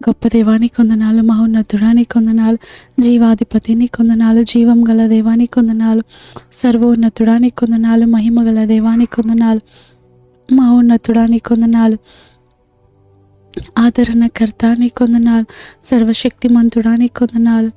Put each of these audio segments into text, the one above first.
గొప్ప దేవానికి వందనాలు, మహోన్నతుడానికి వందనాలు, జీవాధిపతిని కొందనాలు, జీవం గల దేవానికి వందనాలు, సర్వోన్నతుడానికి వందనాలు, మహిమ గల దేవానికి వందనాలు, మహోన్నతుడానికి వందనాలు, ఆదరణకర్తానికి వందనాలు, సర్వశక్తిమంతుడానికి వందనాలు,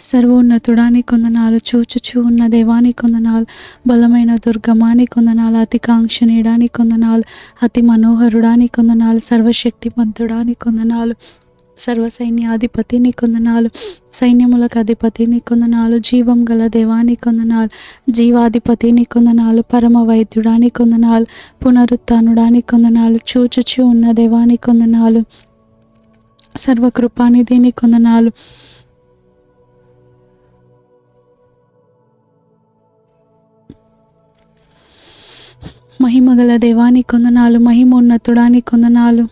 సర్వోన్నతుడానికి వందనాలు, చూచుచూ ఉన్న దేవానికి వందనాలు, బలమైన దుర్గమానికి వందనాలు, అతి కాంక్షణీయడానికి వందనాలు, అతి మనోహరుడానికి వందనాలు, సర్వశక్తిమంతుడానికి వందనాలు, సర్వసైన్యాధిపతిని కొందనాలు, సైన్యములకు అధిపతిని కొందనాలు, జీవం గల దేవాని కొందనాలు, జీవాధిపతిని కొందనాలు, పరమ వైద్యుడానికి కొందనాలు, పునరుత్థానుడానికి కొందనాలు, చూచుచూ ఉన్న దేవాని కొందనాలు, సర్వకృపానిధిని కొందనాలు, మహిమగల దేవాని కొందనాలు, మహిమోన్నతుడానికి కొందనాలు,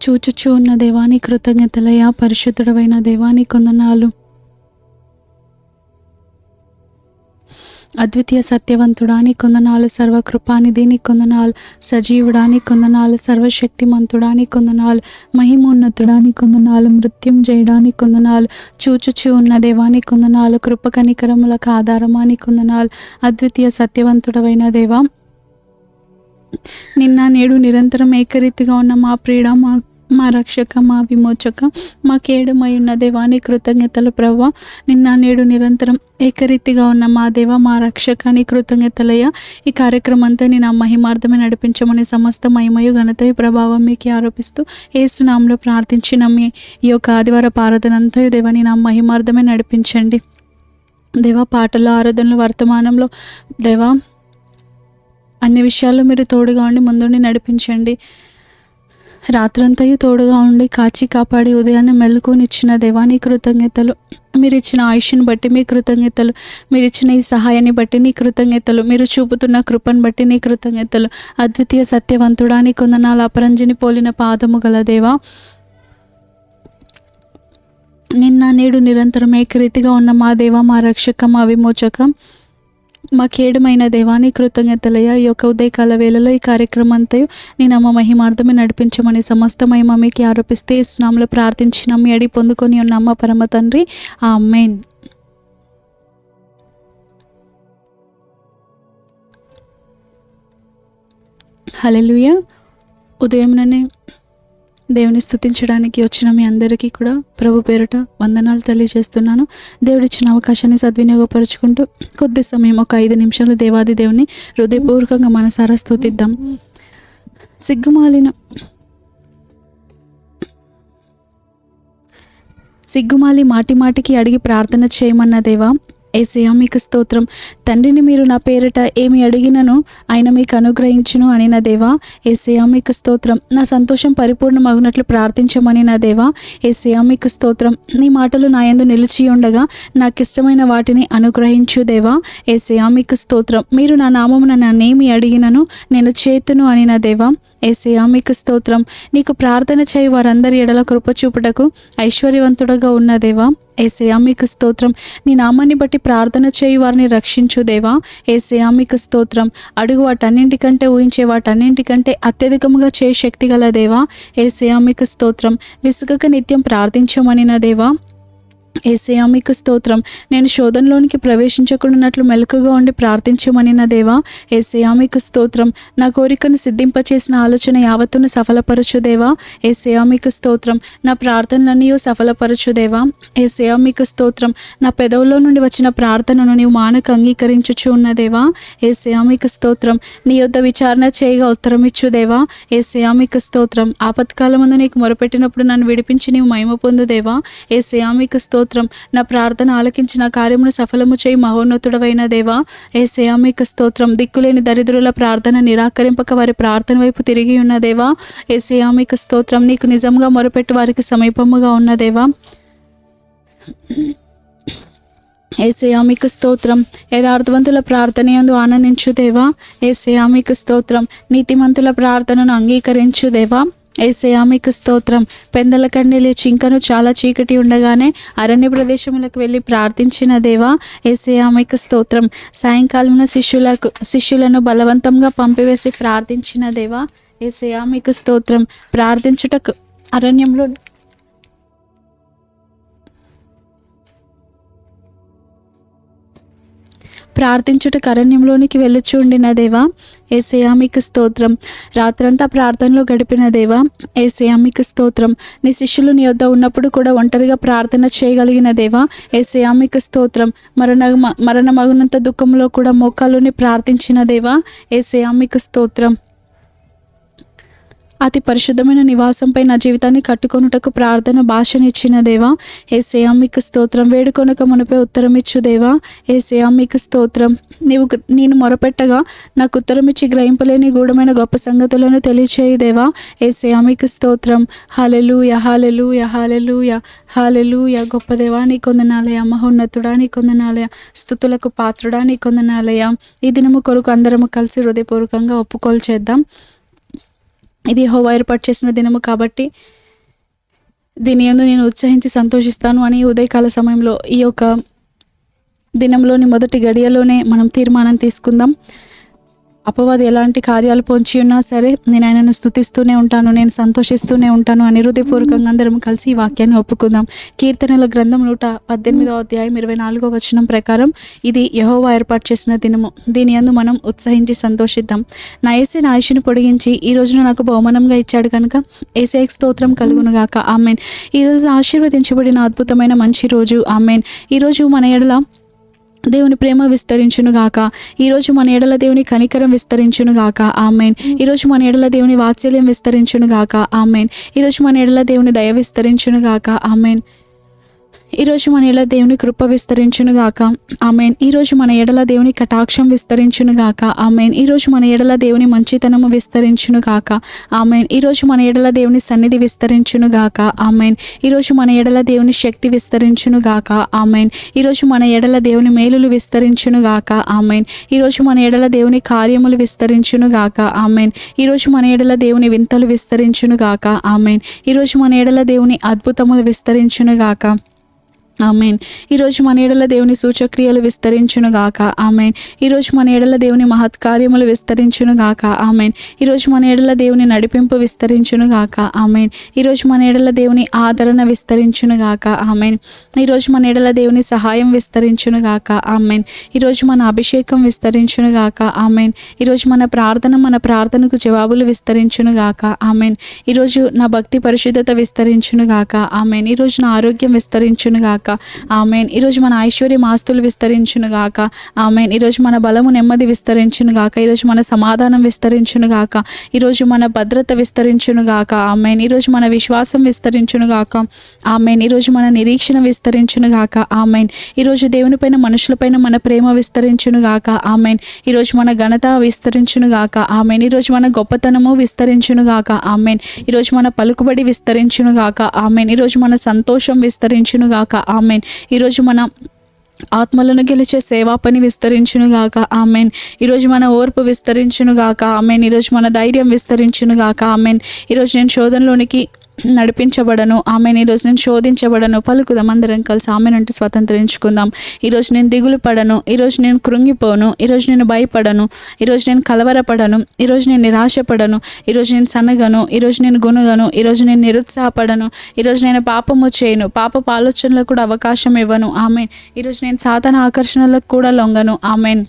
చూచుచూ ఉన్న దేవాని కృతజ్ఞతలయ, పరిశుద్ధుడవైన దేవాని కొందనాలు, అద్వితీయ సత్యవంతుడాని కొందనాలు, సర్వకృపానిధిని కొందనాలు, సజీవుడాని కొందనాలు, సర్వశక్తిమంతుడాని కొందనాలు, మహిమోన్నతుడాని కొందనాలు, మృత్యుంజయుడాని కొందనాలు, చూచుచూ ఉన్న దేవాని కొందనాలు, కృపకనికరములకు ఆధారమాని కొందనాలు, అద్వితీయ సత్యవంతుడవైన దేవా, నిన్న నేడు నిరంతరం ఏకరీతిగా ఉన్న మా ప్రియుడ, మా రక్షక, మా విమోచక, మా కేడుమై ఉన్న దేవాని కృతజ్ఞతలు ప్రవ్వా. నిన్న నేడు నిరంతరం ఏకరీతిగా ఉన్న మా దేవ, మా రక్షకాని కృతజ్ఞతలయ్య. ఈ కార్యక్రమం అంతా నేను మహిమార్థమే నడిపించమని సమస్త మహిమయు ఘనతయు ప్రభావం మీకు ఆరోపిస్తూ యేసునామములో ప్రార్థించిన మీ ఈ యొక్క ఆదివార ఆరాధనంతా దేవని నా మహిమార్థమే నడిపించండి దేవా. పాటల ఆరాధనలు, వర్తమానంలో దేవా, అన్ని విషయాల్లో మీరు తోడుగా ఉండి ముందుండి నడిపించండి. రాత్రంతయు తోడుగా ఉండి కాచి కాపాడి ఉదయాన్నే మెలుకునిచ్చిన దేవాని కృతజ్ఞతలు. మీరు ఇచ్చిన ఆయుష్ని బట్టి మీ కృతజ్ఞతలు, మీరు ఇచ్చిన ఈ సహాయాన్ని బట్టి నీ కృతజ్ఞతలు, మీరు చూపుతున్న కృపను బట్టి నీ కృతజ్ఞతలు. అద్వితీయ సత్యవంతుడాని కొందనాలు, అపరంజిని పోలిన పాదము గల దేవా, నిన్న నేడు నిరంతరం ఏకరీతిగా ఉన్న మా దేవ, మా రక్షక, మా విమోచక, మా కేడుమైన దేవాని కృతజ్ఞతలయ్య. ఈ యొక్క ఉదయకాల వేళలో ఈ కార్యక్రమం అంతయు నేను అమ్మ మహిమార్థమే నడిపించమని సమస్త మహిమ మీకు ఆరోపిస్తే ఇస్తున్నాములు ప్రార్థించిన మీ అడి పొందుకొని ఉన్న అమ్మ పరమ తండ్రి, ఆమేన్. హల్లెలూయా. ఉదయంలోనే దేవుని స్తుతించడానికి వచ్చిన మీ అందరికీ కూడా ప్రభు పేరిట వందనాలు తెలియజేస్తున్నాను. దేవుడిచ్చిన అవకాశాన్ని సద్వినియోగపరుచుకుంటూ కొద్ది సమయం ఒక 5 నిమిషాలు దేవాది దేవుని హృదయపూర్వకంగా మనసారా స్తుతిద్దాం. సిగ్గుమాలి మాటి మాటికి అడిగి ప్రార్థన చేయమన్న దేవా, యేసయ్యా మీకు స్తోత్రం. తండ్రిని మీరు నా పేరిట ఏమి అడిగినను ఆయన మీకు అనుగ్రహించును అని నా దేవా, యేసయ్యా మీకు స్తోత్రం. నా సంతోషం పరిపూర్ణమగునట్లు ప్రార్థించమని నా దేవా, యేసయ్యా మీకు స్తోత్రం. నీ మాటలు నా యందు నిలిచి ఉండగా నాకు ఇష్టమైన వాటిని అనుగ్రహించు దేవా, యేసయ్యా మీకు స్తోత్రం. మీరు నా నామమున నన్నేమి అడిగినను నేను చేతును అని నా దేవా, యేసయ్యా మీకు స్తోత్రం. నీకు ప్రార్థన చేయి వారందరి ఎడల కృప చూపుటకు ఐశ్వర్యవంతుడగా ఉన్న దేవా, యేసయ్యా మీకు స్తోత్రం. నీ నామాన్ని బట్టి ప్రార్థన చేయి వారిని రక్షించు దేవా, యేసయ్యా మీకు స్తోత్రం. అడుగు వాటన్నింటికంటే, ఊహించే వాటన్నింటికంటే అత్యధికముగా చేయ శక్తి గల దేవా, యేసయ్యా మీకు స్తోత్రం. విసుగక నిత్యం ప్రార్థించమని నా దేవా, యేసయ్యా మీకు స్తోత్రం. నేను శోధనలోనికి ప్రవేశించకుండానట్లు మెలకుగా ఉండి ప్రార్థించమని నా దేవా, యేసయ్యా మీకు స్తోత్రం. నా కోరికను సిద్ధింపచేసిన ఆలోచన యావత్తును సఫలపరచు దేవా, యేసయ్యా మీకు స్తోత్రం. నా ప్రార్థనలన్నీ సఫలపరచు దేవా, యేసయ్యా మీకు స్తోత్రం. నా పెదవుల్లో నుండి వచ్చిన ప్రార్థనను నీవు మానక అంగీకరించుచు ఉన్న దేవా, యేసయ్యా మీకు స్తోత్రం. నీ యొద్ద విచారణ చేయగా ఉత్తరమిచ్చు దేవా, యేసయ్యా మీకు స్తోత్రం. ఆపత్కాలమందు నీకు మొరపెట్టినప్పుడు నన్ను విడిపించి నీవు మహిమ పొందు దేవా, యేసయ్యా మీకు స్తోత్రం. నా ప్రార్థన ఆలకించిన కార్యమును సఫలము చేయి మహోన్నతుడవైన దేవా, యేసయ్యా మీకు స్తోత్రం. దిక్కులేని దరిద్రుల ప్రార్థన నిరాకరింపక వారి ప్రార్థన వైపు తిరిగి ఉన్న దేవా, యేసయ్యా మీకు స్తోత్రం. నీకు నిజంగా మొరపెట్టు వారికి సమీపముగా ఉన్న దేవా, యేసయ్యా మీకు స్తోత్రం. యథార్థవంతుల ప్రార్థన యందు ఆనందించు దేవా, యేసయ్యా మీకు స్తోత్రం. నీతిమంతుల ప్రార్థనను అంగీకరించు దేవా, యేసయ్యా మీకు స్తోత్రం. పెందల కండి లేచి ఇంకను చాలా చీకటి ఉండగానే అరణ్య ప్రదేశములకు వెళ్ళి ప్రార్థించిన దేవా యేసయ్యా మీకు స్తోత్రం. సాయంకాలం శిష్యులను బలవంతంగా పంపివేసి ప్రార్థించిన దేవా యేసయ్యా మీకు స్తోత్రం. ప్రార్థించుటకు అరణ్యంలో అరణ్యంలోనికి వెళ్ళుచుండిన దేవా యేసయ్యా మీకు స్తోత్రం. రాత్రంతా ప్రార్థనలో గడిపిన దేవా యేసయ్యా మీకు స్తోత్రం. నీ శిష్యులు నీ యొద్ద ఉన్నప్పుడు కూడా ఒంటరిగా ప్రార్థన చేయగలిగిన దేవా యేసయ్యా మీకు స్తోత్రం. మరణమగునంత దుఃఖంలో కూడా మోకాలుని ప్రార్థించిన దేవా యేసయ్యా మీకు స్తోత్రం. అతి పరిశుద్ధమైన నివాసంపై నా జీవితాన్ని కట్టుకొనుటకు ప్రార్థన భాషనిచ్చిన దేవా యేసయ్యా మీకు స్తోత్రం. వేడుకొనక మునిపే ఉత్తరం ఇచ్చు దేవా యేసయ్యా మీకు స్తోత్రం. నేను మొరపెట్టగా నాకు ఉత్తరం ఇచ్చి గ్రహింపలేని గూఢమైన గొప్ప సంగతులను తెలియచేయి దేవా యేసయ్యా మీకు స్తోత్రం. హల్లెలూయా హల్లెలూయా హల్లెలూయా హల్లెలూయా. గొప్ప దేవా నీ కొందనాలయ, మహోన్నతుడా నీ కొందనాలయ, స్తుతులకు పాత్రుడా నీ కొందనాలయ. ఈ దినము కొరకు అందరము కలిసి హృదయపూర్వకంగా ఒప్పుకోలు చేద్దాం. ఇది యెహోవా ఏర్పాటు చేసిన దినము కాబట్టి దీని యందు నేను ఉత్సహించి సంతోషిస్తాను అని ఉదయకాల సమయంలో ఈ యొక్క దినంలోని మొదటి గడియలోనే మనం తీర్మానం తీసుకుందాం. అపవాది ఎలాంటి కార్యాలు పొంచి ఉన్నా సరే నేను ఆయనను స్తుతిస్తూనే ఉంటాను, నేను సంతోషిస్తూనే ఉంటాను అని హృదయపూర్వకంగా అందరం కలిసి ఈ వాక్యాన్ని ఒప్పుకుందాం. కీర్తనల గ్రంథం 118వ అధ్యాయం 24వ వచనం ప్రకారం ఇది యెహోవా ఏర్పాటు చేసిన దినము, దీని యందు మనం ఉత్సహించి సంతోషిద్దాం. నా యేసే నా ఆయుష్ను పొడిగించి ఈ రోజున నాకు బహుమానంగా ఇచ్చాడు కనుక యేసయ్యకు స్తోత్రం కలుగునుగాక. ఆమెన్. ఈరోజు ఆశీర్వదించబడిన అద్భుతమైన మంచి రోజు. ఆమెన్. ఈరోజు మన ఎడల దేవుని ప్రేమ విస్తరించునుగాక. ఈరోజు మన ఎడల దేవుని కనికరం విస్తరించునుగాక. ఆమెన్. ఈరోజు మన ఎడల దేవుని వాత్సల్యం విస్తరించునుగాక. ఆమెన్. ఈరోజు మన ఎడల దేవుని దయ విస్తరించునుగాక. ఆమెన్. ఈరోజు మన ఎడల దేవుని కృప విస్తరించునుగాక. ఆమెన్. ఈరోజు మన ఎడల దేవుని కటాక్షం విస్తరించునుగాక. ఆమెన్. ఈరోజు మన ఎడల దేవుని మంచితనము విస్తరించునుగాక. ఆమెన్. ఈరోజు మన ఎడల దేవుని సన్నిధి విస్తరించునుగాక. ఆమెన్. ఈరోజు మన ఎడల దేవుని శక్తి విస్తరించునుగాక. ఆమెన్. ఈరోజు మన ఎడల దేవుని మేలులు విస్తరించునుగాక. ఆమెన్. ఈరోజు మన ఎడల దేవుని కార్యములు విస్తరించునుగాక. ఆమెన్. ఈరోజు మన ఎడల దేవుని వింతలు విస్తరించునుగాక. ఆమెన్. ఈరోజు మన ఎడల దేవుని అద్భుతములు విస్తరించునుగాక. ఆమెన్. ఈరోజు మన ఎడల దేవుని సూచక్రియలు విస్తరించునుగాక. ఆమెన్. ఈరోజు మన ఎడల దేవుని మహత్కార్యములు విస్తరించునుగాక. ఆమెన్. ఈరోజు మన ఎడల దేవుని నడిపింపు విస్తరించునుగాక. ఆమెన్. ఈరోజు మన ఎడల దేవుని ఆదరణ విస్తరించునుగాక. ఆమెన్. ఈరోజు మన ఎడల దేవుని సహాయం విస్తరించునుగాక. ఆమెన్. ఈరోజు మన అభిషేకం విస్తరించునుగాక. ఆమెన్. ఈరోజు మన ప్రార్థనకు జవాబులు విస్తరించునుగాక. ఆమెన్. ఈరోజు నా భక్తి పరిశుద్ధత విస్తరించునుగాక. ఆమెన్. ఈరోజు నా ఆరోగ్యం విస్తరించునుగాక. ఆమెన్. ఈరోజు మన ఐశ్వర్యం ఆస్తులు విస్తరించునుగాక. ఆమెన్. ఈరోజు మన బలము నెమ్మది విస్తరించునుగాక. ఈరోజు మన సమాధానం విస్తరించునుగాక. ఈరోజు మన భద్రత విస్తరించునుగాక. ఆమెన్. ఈరోజు మన విశ్వాసం విస్తరించునుగాక. ఆమెన్. ఈరోజు మన నిరీక్షణ విస్తరించునుగాక. ఆమెన్. ఈరోజు దేవునిపైన మనుషులపైన మన ప్రేమ విస్తరించునుగాక. ఆమెన్. ఈరోజు మన ఘనత విస్తరించునుగాక. ఆమెన్. ఈరోజు మన గొప్పతనము విస్తరించునుగాక. ఆమెన్. ఈరోజు మన పలుకుబడి విస్తరించునుగాక. ఆమెన్. ఈరోజు మన సంతోషం విస్తరించునుగాక. ఆమెన్. ఈరోజు మన ఆత్మలను గెలిచే సేవా పని విస్తరించునుగాక. ఆమెన్. ఈరోజు మన ఓర్పు విస్తరించునుగాక. ఆమెన్. ఈరోజు మన ధైర్యం విస్తరించునుగాక. ఆమెన్. ఈరోజు నేను శోధనలోనికి నడిపించబడను. ఆమెన్. ఈరోజు నేను శోధించబడను. పలుకుదాం అందరం కలిసి ఆమెన్ అంటూ స్వతంత్రించుకుందాం. ఈరోజు నేను దిగులు పడను. ఈరోజు నేను కృంగిపోను. ఈరోజు నేను భయపడను. ఈరోజు నేను కలవరపడను. ఈరోజు నేను నిరాశపడను. ఈరోజు నేను సన్నగను. ఈరోజు నేను గునుగను. ఈరోజు నేను నిరుత్సాహపడను. ఈరోజు నేను పాపము చేయను. పాపపు ఆలోచనలకు కూడా అవకాశం ఇవ్వను. ఆమెన్. ఈరోజు నేను సాతాన ఆకర్షణలకు కూడా లొంగను. ఆమెన్.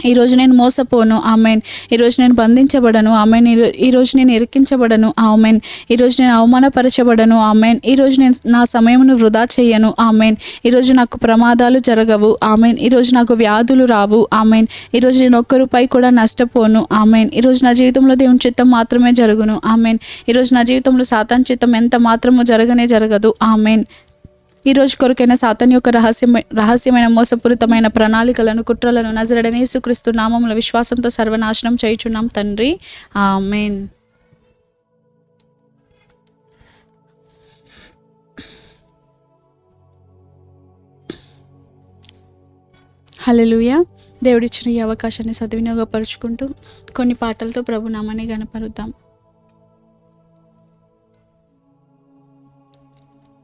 ఈరోజు నేను మోసపోను. ఆమెన్. ఈరోజు నేను బంధించబడను. ఆమెన్. ఈరోజు నేను ఇరికించబడను. ఆమెన్. ఈరోజు నేను అవమానపరచబడను. ఆమెన్. ఈరోజు నేను నా సమయమును వృధా చేయను. ఆమెన్. ఈరోజు నాకు ప్రమాదాలు జరగవు. ఆమెన్. ఈరోజు నాకు వ్యాధులు రావు. ఆమెన్. ఈరోజు నేను ఒక్క రూపాయి కూడా నష్టపోను. ఆమెన్. ఈరోజు నా జీవితంలో దేవుని చిత్తం మాత్రమే జరుగును. ఆమెన్. ఈరోజు నా జీవితంలో సాతాను చిత్తం ఎంత మాత్రము జరగదు. ఆమెన్. ఈ రోజు కొరకైన సాతాను యొక్క రహస్యమైన మోసపూరితమైన ప్రణాళికలను, కుట్రలను నజరేయుడైన యేసుక్రీస్తు నామములో విశ్వాసంతో సర్వనాశనం చేయుచున్నాం తండ్రి. ఆమేన్. హల్లెలూయా. దేవుడిచ్చిన ఈ అవకాశాన్ని సద్వినియోగపరుచుకుంటూ కొన్ని పాటలతో ప్రభు నామాన్ని గణపరుద్దాం.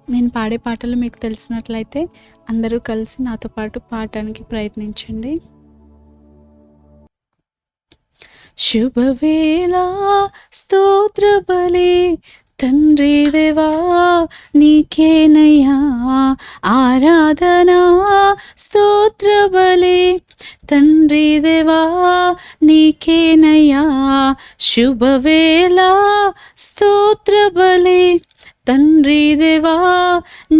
నేను పాడే పాటలు మీకు తెలిసినట్లయితే అందరూ కలిసి నాతో పాటు పాడటానికి ప్రయత్నించండి. శుభవేళ స్తోత్ర బలి తండ్రి దేవా నీకేనయ్యా ఆరాధనా, స్తోత్ర బలి తండ్రి దేవా నీకేనయ్యా. శుభవేళ స్తోత్ర బలి తండ్రి దేవా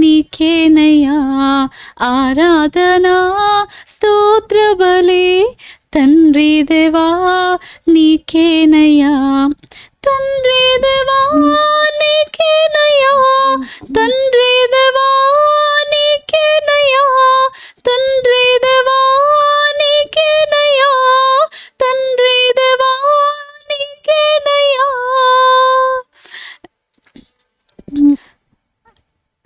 నీకేనయ్యా ఆరాధనా, స్తోత్ర బలి తండ్రి దేవా నీకేనయ్యా. తండ్రి దేవా నీకేనయ్యా, తండ్రి దేవా నీకేనయ్యా, తండ్రి దేవా నీకేనయ్యా, తండ్రి దేవా నీకేనయ్యా.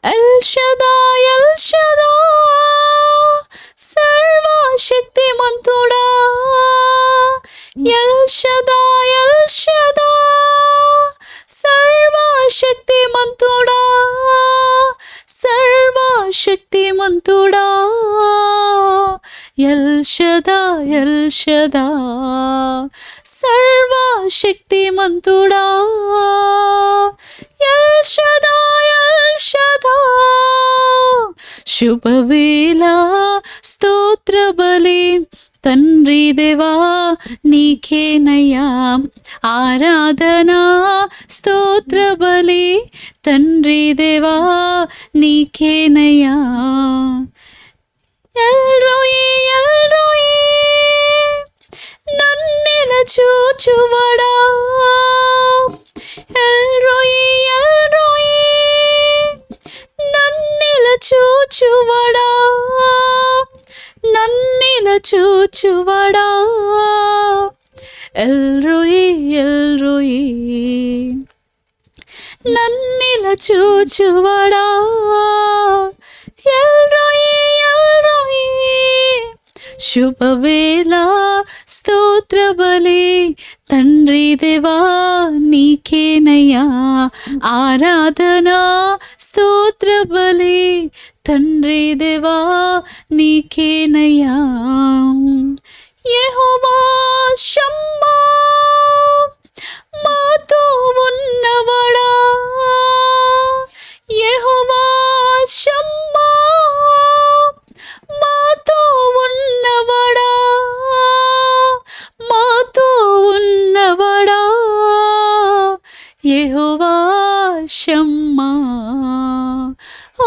ఎల్ షదాయ్ ఎల్ షదాయ్ సర్వశక్తిమంతుడా, ఎల్ షదాయ్ ఎల్ షదాయ్ సర్వశక్తిమంతుడా, సర్వశక్తిమంతుడా, ఎల్ షదాయ్ ఎల్ షదాయ్ సర్వశక్తిమంతుడా, ఎల్ షదాయ్ ఎల్ షదాయ్. శుభవేళ స్తోత్ర బలి తండ్రి దేవా నీకేనయ్యా ఆరాధనా, స్తోత్ర బలి తండ్రి దేవా నీకేనయ్యా. ఎల్ రోయి ఎల్ రోయి నన్నిల చూచువడా, ఎల్ రోయి ఎల్ రోయి నన్నిల చూచువడా, నన్నిల చూచువడా, ఎల్ రోయి ఎల్ రోయి నన్నిల చూచువడా, ఎల్ రోయి ఎల్ రోయి. శుభవేళ స్తోత్ర బలి తండ్రి దేవా నీకేనయ్యా ఆరాధనా, స్తోత్ర బలి తండ్రి దేవా నీకేనయ్యా. యెహోవా షమ్మా మాతో ఉన్నవాడా, యెహోవా షమ్మా మాతో ఉన్నవాడా, మాతో ఉన్నవాడా, యెహోవా షమ్మా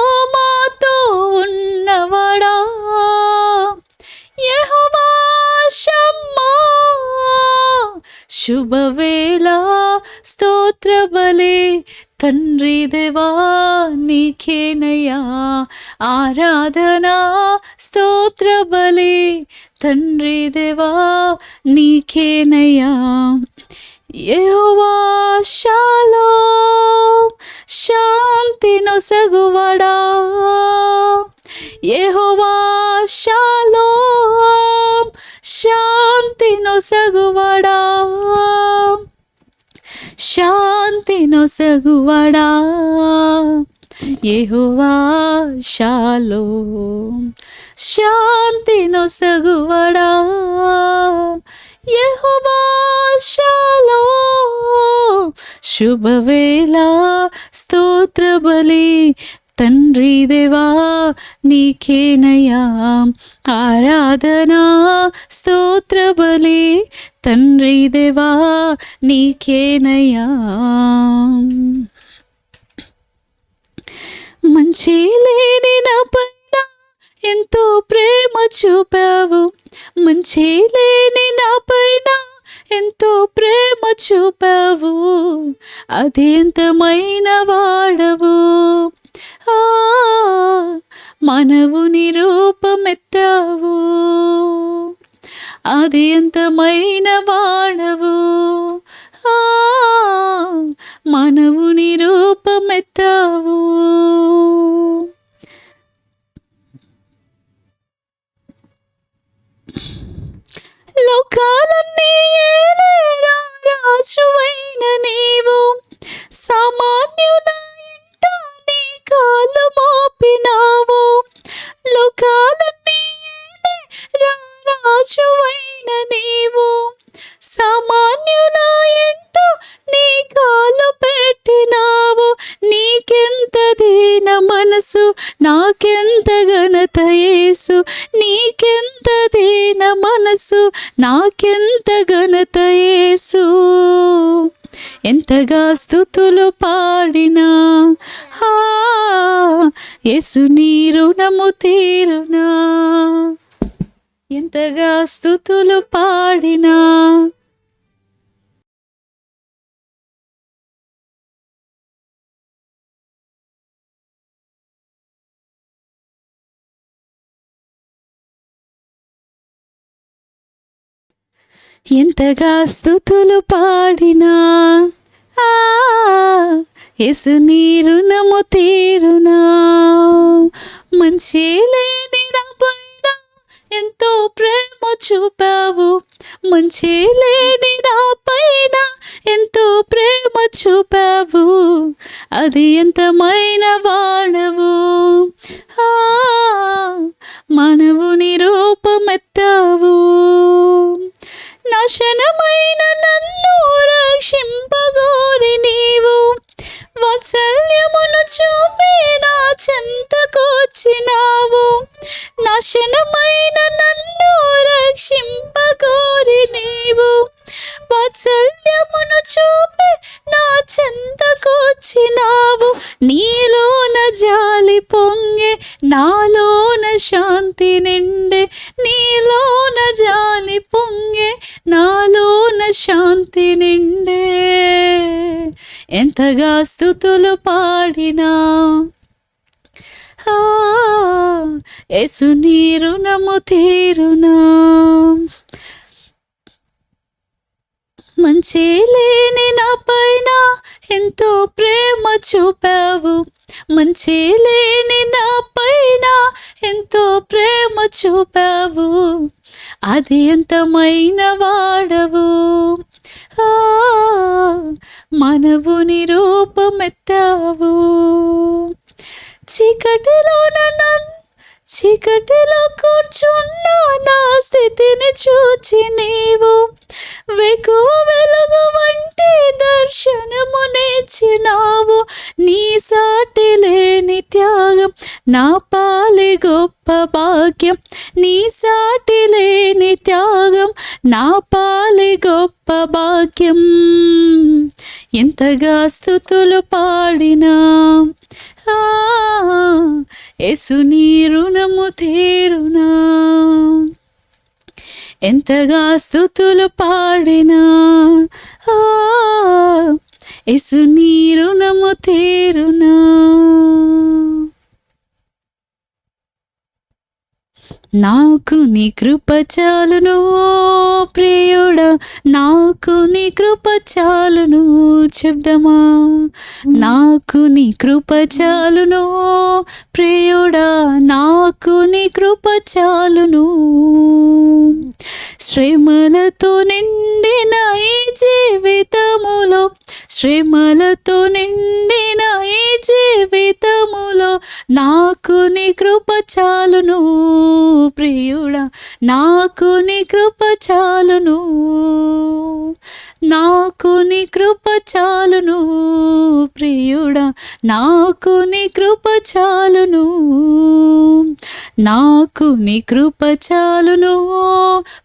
ఓ మాతో ఉన్నవాడా, యెహోవా షమ్మా. శుభవేళ స్తోత్ర బలి తండ్రి దేవా నీకేనయ్యా ఆరాధనా, స్తోత్ర బలి తండ్రి దేవా నీకేనయ్యా. యెహోవా షాలోమ్ శాంతి నొసగువడా, యెహోవా షాలోమ్ శాంతి నొసగువడా, శాంతి నొసగువడా, యెహోవా షాలోమ్ శాంతి నొసగువడా, యెహోవా షాలోమ్. శుభవేళ స్తోత్ర బలి తండ్రి దేవా నీకేనయ్యా ఆరాధనా, స్తోత్ర బలి తండ్రి దేవా నీకేనయ్యా. మంచి లేని నా పైన ఎంతో ప్రేమ చూపావు, మంచి లేని నా పైన ఎంతో ప్రేమ చూపావు, అదేంతమైన వాడవు, మనవుని రూపమెత్తావు, అది ఎంతమైన వాడవు, మనవుని రూపమెత్తావు. లోకాలన్నీ ఏలేరా రాజువైన నీవు, సామాన్యుల ఇంట నీ కాలు నాకెంత ఘనత యేసు, ఎంతగా స్తుతులు పాడినా యేసు నీ రుణము తీరునా, ఎంతగా స్తుతులు పాడినా. ఎంతగా స్తుతులు పాడినా యేసు నీ రుణము తీరునా. మంచి లేని నా పైన ఎంతో ప్రేమ చూపావు, మంచి లేని నా పైన ఎంతో ప్రేమ చూపావు, అది ఎంతమైన వాడవు. మానవుని రూపమెత్తావు, నాశనమైన నన్ను రక్షింపగోరి నీవు వాత్సల్యమును చూపి నా చెంతకొచ్చినావు. నాశనమైన నన్ను రక్షింపగోరి నీవు వాత్సల్యమును చూపి నా చెంతకొచ్చినావు. నీలోన జాలి పొంగే, నాలోన శాంతి నిండే, నీలోన జాలి పొంగే, నాలోన శాంతి నిండే. ఎంతగా స్తుతులు పాడినా యేసు నీ రుణము తీరునా. మంచి లేని నా పైన ఎంతో ప్రేమ చూపావు, మంచి లేని నా పైన ఎంతో ప్రేమ చూపావు, అది ఎంతమైన వాడవు. మానవుని రూపమెత్తావు, చీకటిలో కూర్చున్న నా స్థితిని చూచి నీవు వెకువ వెలుగు వంటి దర్శనమునిచ్చినావు. నీ సాటి లేని త్యాగం నా పాలి గొప్ప భాగ్యం, నీ సాటి లేని త్యాగం నా పాలి గొప్ప భాగ్యం. ఎంతగా స్తుతులు పాడినా యేసు నీ రుణము తీరునా. ఎంతగా స్తుతులు పాడినా యేసు నీ రుణము తీరునా. నాకు నీ కృప చాలును ప్రియుడా, నాకు నీ కృప చాలును. చెప్దమా, నాకు నీ కృప చాలును ప్రియుడా, నాకు నీ కృప చాలును. శ్రమలతో నిండిన ఈ జీవితములో, శ్రమలతో నిండిన ఈ జీవితములో నాకు నీ కృప చాలును ప్రియుడా, నాకు నీ కృప చాలును, నాకు నీ కృప చాలును ప్రియుడా, నాకు నీ కృప చాలును, నాకు నీ కృప చాలును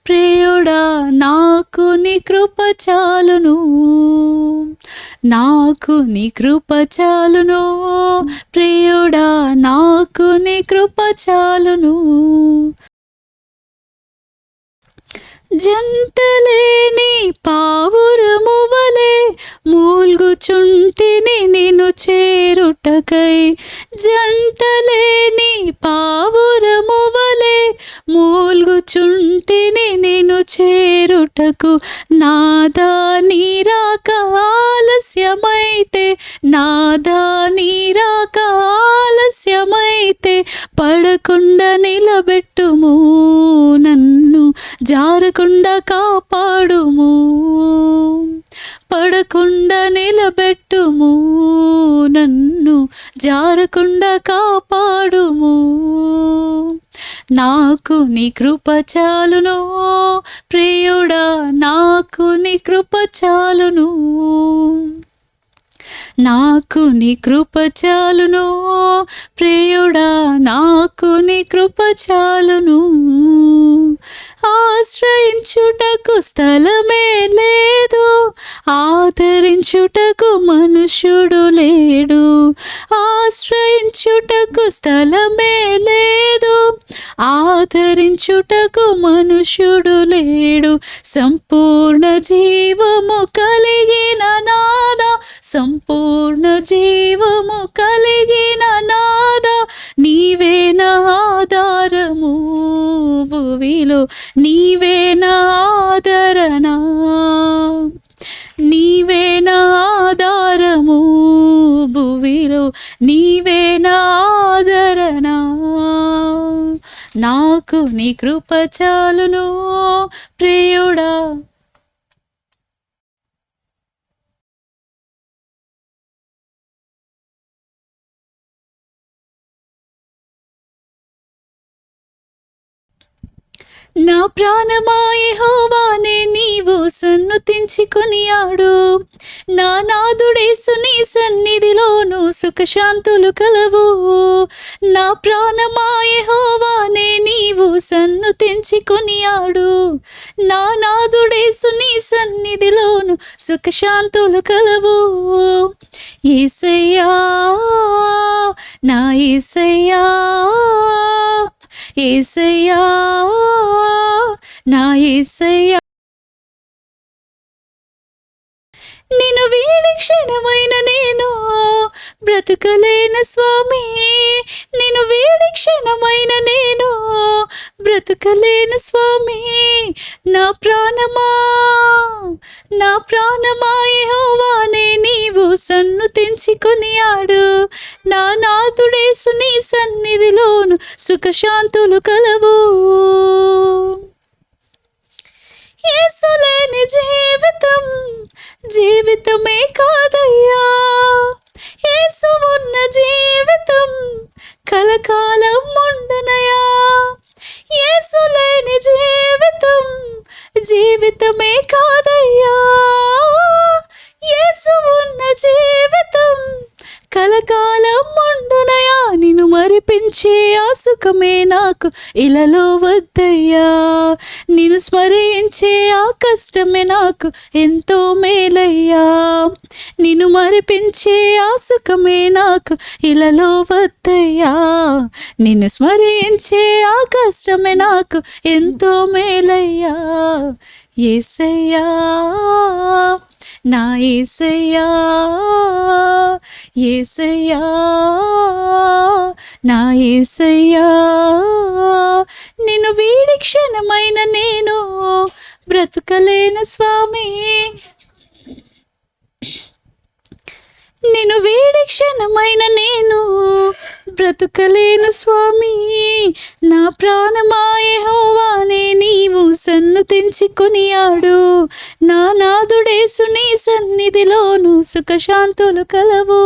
ప్రియుడా, నాకు నీ కృప చాలును, నాకు నీ కృప చాలును ప్రియుడా, నాకు నీ కృప చాలును. జంటలేని పావురము వలె మూల్గుచుంటిని నిన్ను చేరుటకై, జంటలేని పావురము వలె మూల్గుచుంటిని నిన్ను చేరుటకు. నాదా నీ రాక ఆలస్యమైతే, నాదా నీ రాక ఆలస్యమైతే పడకుండా నిలబెట్టుము, నన్ను జారకుండా కాపాడుము, పడకుండా నిలబెట్టుము, నన్ను జారకుండా కాపాడుము. నాకు నీ కృప చాలును ప్రియుడా, నాకు నీ కృప చాలును, నాకు నీ కృప చాలును ప్రియుడా, నాకు నీ కృప చాలును. ఆశ్రయించుటకు స్థలమే లేదు, ఆదరించుటకు మనుష్యుడు లేడు. ఆశ్రయించుటకు స్థలమే లేదు, ఆదరించుటకు మనుష్యుడు లేడు. సంపూర్ణ జీవము కలిగిన నాదా, సంపూర్ణ జీవము కలిగిన నాదా, నీవే నా ఆధారము భువిలో, నీవే నా ఆదరణ, నీవే నా ఆధారము భువిలో, నీవే నా ఆదరణ. నాకు నీ కృప చాలును ప్రియుడా. నా ప్రాణమా యెహోవానే నీవు సన్నుతించి కొనియాడు. నా నాదుడేసు నీ సన్నిధిలోను సుఖశాంతులు కలవు. నా ప్రాణమా యెహోవానే నీవు సన్నుతించి కొనియాడు. నా నాదుడేసు నీ సన్నిధిలోను సుఖశాంతులు కలవు. యేసయ్యా నా యేసయ్యా, యేసయ్యా నా యేసయ్యా, నిన్ను వీడి క్షణమైన నేను బ్రతుకలేను స్వామి, నిన్ను వీడి క్షణమైన నేను బ్రతుకలేను స్వామి. నా ప్రాణమా, నా ప్రాణమా యెహోవానే నీవు సన్నుతించి కొనియాడు. నా నాథుడేసు నీ సన్నిధిలోను సుఖశాంతులు కలవు. యేసు లేని జీవితం జీవితమే కాదయ్యా, యేసు ఉన్న జీవితం కలకాలం ఉండునయా. యేసు లేని జీవితం జీవితమే కాదయ్యా, యేసు ఉన్న జీవితం కలకాలం ఉండునయా. నిన్ను మరిపించే ఆ సుఖమే నాకు ఇలలో వద్దయ్యా, నిన్ను స్మరించే ఆ కష్టమే నాకు ఎంతో మేలయ్యా. నిన్ను మరిపించే ఆ సుఖమే నాకు ఇలలో వద్దయ్యా, నిన్ను స్మరించే ఆ కష్టమే నాకు ఎంతో మేలయ్యా. యేసయ్యా నా యేసయ్యా, యేసయ్యా నా యేసయ్యా, నిన్ను వీడి క్షణమైన నేను బ్రతుకలేను స్వామి, నిన్ను వీడి క్షణమైన నేను బ్రతుకలేను స్వామి. నా ప్రాణమా యెహోవానే నీవు సన్నుతించి కొనియాడు. నా నాథుడేసు నీ సన్నిధిలోను సుఖశాంతులు కలవు.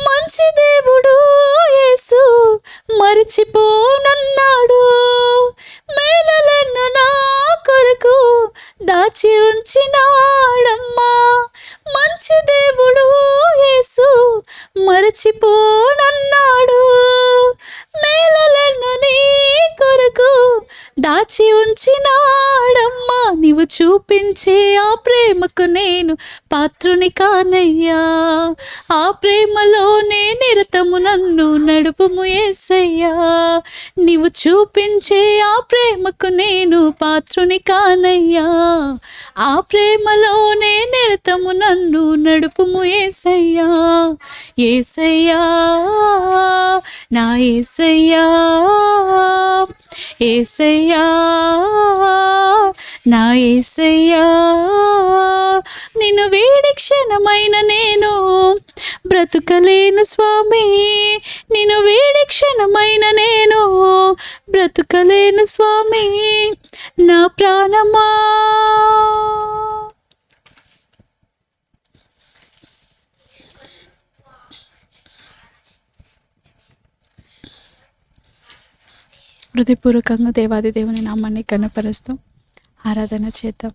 మంచి దేవుడు యేసు మరిచిపోనన్నాడు, మేలులను నా కొరకు దాచి ఉంచినాడమ్మా. మంచి దేవుడు యేసు మరచిపోనన్నాడు, మేలులను నీ కొరకు దాచి ఉంచినాడమ్మా. నీవు చూపించే ఆ ప్రేమకు నేను పాత్రుని కానయ్యా, ఆ ప్రేమలోనే నిరతము నన్ను నడుపుము యేసయ్యా. నీవు చూపించే ఆ ప్రేమకు నేను పాత్రుని కానయ్యా, ఆ ప్రేమలోనే నిరతము నన్ను నడుపుము యేసయ్యా. యేసయ్యా నా యేసయ్యా, యేసయ్యా నా యేసయ్యా, నిన్ను వీడి క్షణమైన నేను బ్రతుకలేను స్వామి, నిన్ను వీడి క్షణమైన నేను బ్రతుకలేను స్వామి. నా ప్రాణమా హృదయపూర్వకంగా దేవాది దేవుని నామాన్ని కనపరుస్తూ ఆరాధన చేద్దాం.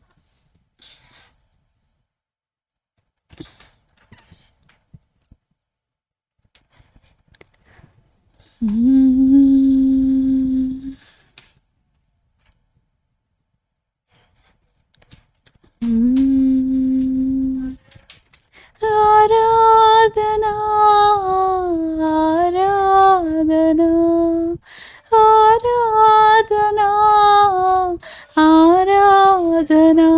ఆరాధనా ఆరాధనా ఆరాధనా ఆరాధనా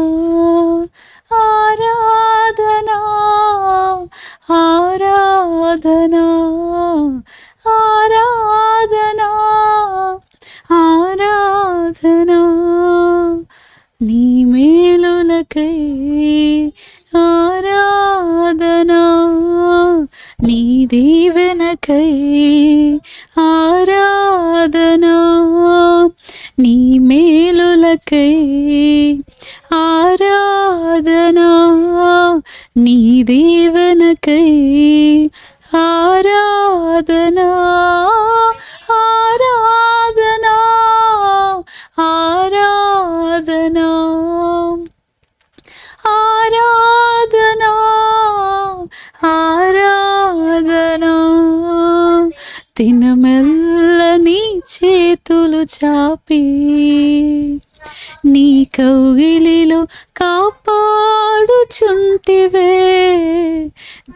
ఆరాధనా ఆరాధనా ఆరాధనా ఆరాధనా నీ మేలులకై ఆరాధనా నీ దీవెనకై ఆరాధనా నీ మేలులకై ఆరాధనా నీ దీవెనకై ఆరాధనా ఆరాధనా ఆరాధనా ఆరాధనా ఆరాధనా దినమెల్ల నీ చేతులు చాపి నీ కౌగిలిలో కాపాడుచుంటివే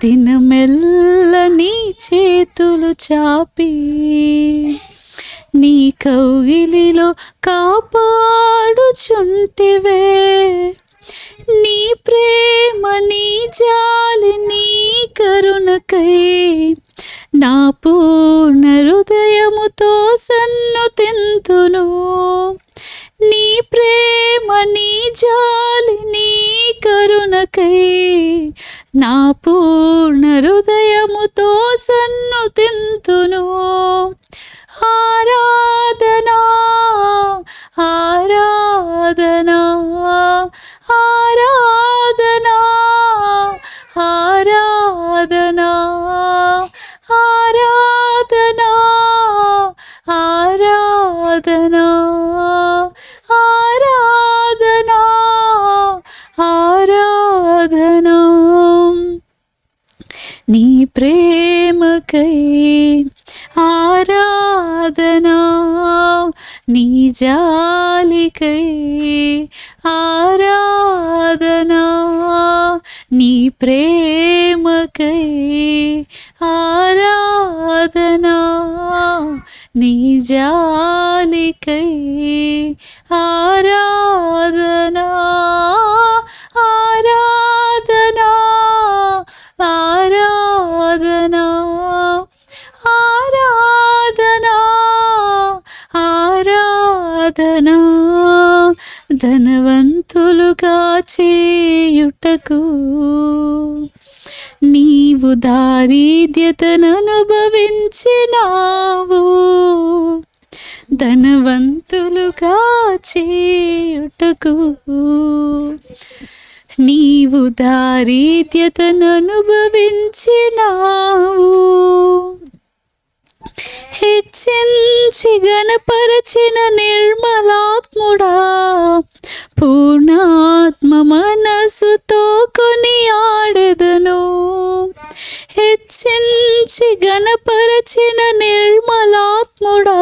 దినమెల్ల నీ చేతులు చాపి నీ కౌగిలిలో కాపాడుచుంటివే నీ ప్రేమ నీ జాలి నీ కరుణకై నా పూర్ణ హృదయముతో సన్నుతింతును నీ ప్రేమ నీ జాలి నీ కరుణకై నా పూర్ణ హృదయముతో సన్నుతింతును ఆరాధనా ఆరాధనా ఆరాధనా ఆరాధనా ఆరాధనా ఆరాధనా ఆరాధనా ఆరాధనా నీ ప్రేమకై ఆరాధనా నీ జాలికై ఆరాధనా నీ ప్రేమకై ఆరాధనా నీ జాలికై ఆరాధనా ఆరాధనా ఆరాధనా ఆరాధనా ఆరాధనా ధనవంతులుగా చేయుటకు నీవు దారిద్ర్యతను అనుభవించినావు ధనవంతులుగా చేయుటకు నీవు దారిద్ర్యతను అనుభవించినావు హెచ్చించి గణపరచిన నిర్మలాత్ముడా పూర్ణాత్మ మనసుతో కొనియాడెదను హెచ్చించి గణపరచిన నిర్మలాత్ముడా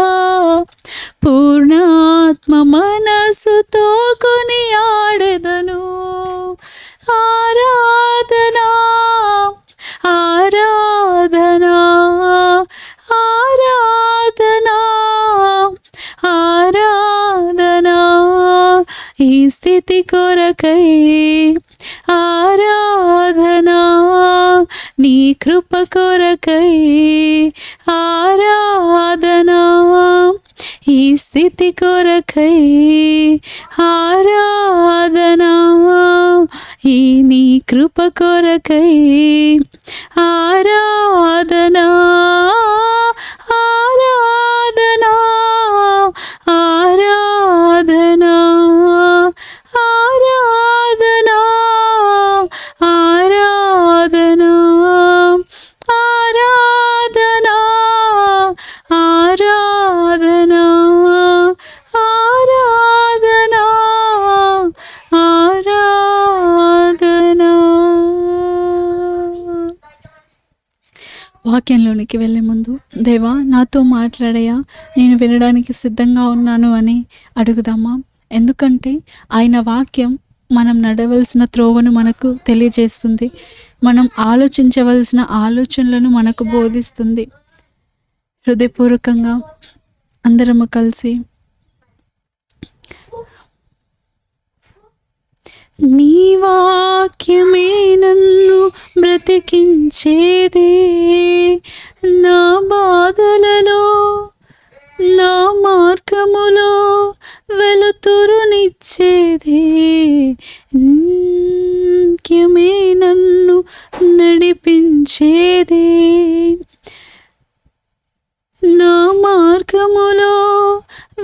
పూర్ణాత్మ మనసుతో కొనియాడెదను ఆరాధనా ఆరాధనా ఆరాధనా ఆరాధనా ఈ స్థితి కొరకై ఆరాధనా నీ కృప కొరకై ఆరాధనా ఈ స్థితి కొరకై ఆరాధనా ఈ నీ కృప కొరకై ఆరాధనా ఆరాధనా ఆరాధనా ఆరాధనా ఆరాధనా ఆరాధనా ఆరాధనా ఆరాధనా ఆరాధనా వాక్యంలోనికి వెళ్ళే ముందు దేవా నాతో మాట్లాడయ్యా, నేను వినడానికి సిద్ధంగా ఉన్నాను అని అడుగుదామా? ఎందుకంటే ఆయన వాక్యం మనం నడవలసిన త్రోవను మనకు తెలియజేస్తుంది, మనం ఆలోచించవలసిన ఆలోచనలను మనకు బోధిస్తుంది. హృదయపూర్వకంగా అందరము కలిసి నీ వాక్యమే నన్ను బ్రతికించేదే, నా బాధలలో నా మార్గములో వెలుతురునిచ్చేదే, వాక్యమే నన్ను నడిపించేదే, నా మార్గములో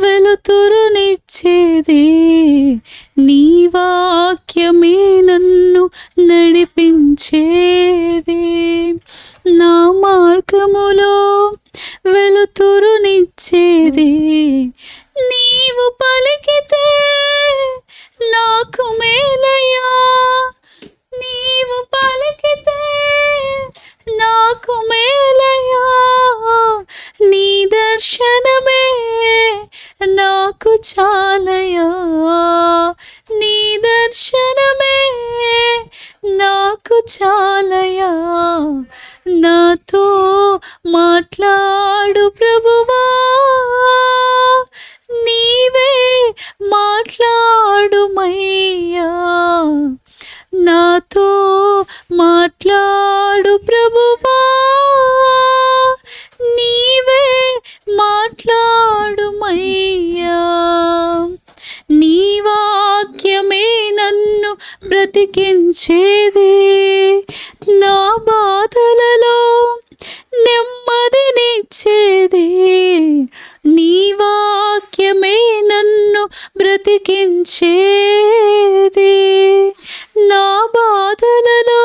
వెలుతురునిచ్చేదే, నీ వాక్యమే నన్ను నడిపించేదే, నా మార్గములో వెలుతురునిచ్చేదే, నీవు పలికితే నాకు మేలయ్యా, నీవు పలికితే నాకు మేలయ్యా, నీ దర్శనమే నాకు చాలయ్యా, నీ దర్శనమే నాకు చాలయ్యా, నాతో మాట్లాడు ప్రభువా, నీవే మాట్లాడుమయ్యా, నాతో మాట్లాడు ప్రభువా, నీవే మాట్లాడుమయ్యా, నీ వాక్యమే నన్ను బ్రతికించేదే, నా బాధలలో నెమ్మదినిచ్చేదే, నీ వాక్యమే నన్ను బ్రతికించేదే, నా బాధలలో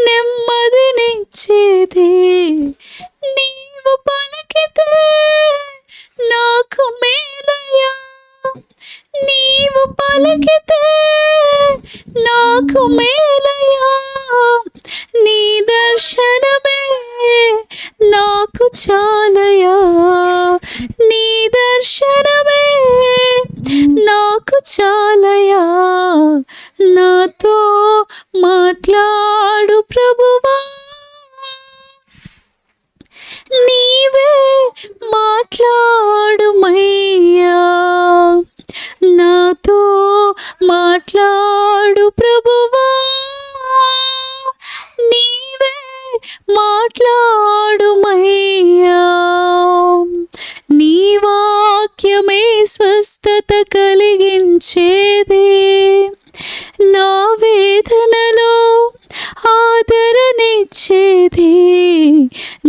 నెమ్మదినిచ్చేదే, నీవు పలికితే నాకు మేలయ్యా, నీవు పలికితే నాకు మేలయ్యా, నీ దర్శనమే నాకు చాలయ్యా, నీ దర్శనమే నాకు చాలయ్యా, నాతో మాట్లాడు ప్రభువా, నీవే మాట్లాడుమయ్యా, నాతో మాట్లాడు ప్రభువా, నీవే మాట్లాడుమయ్యా, నీ వాక్యమే స్వస్థత కలిగించేదే, నా వేదనలో ఆదరణిచ్చేదే,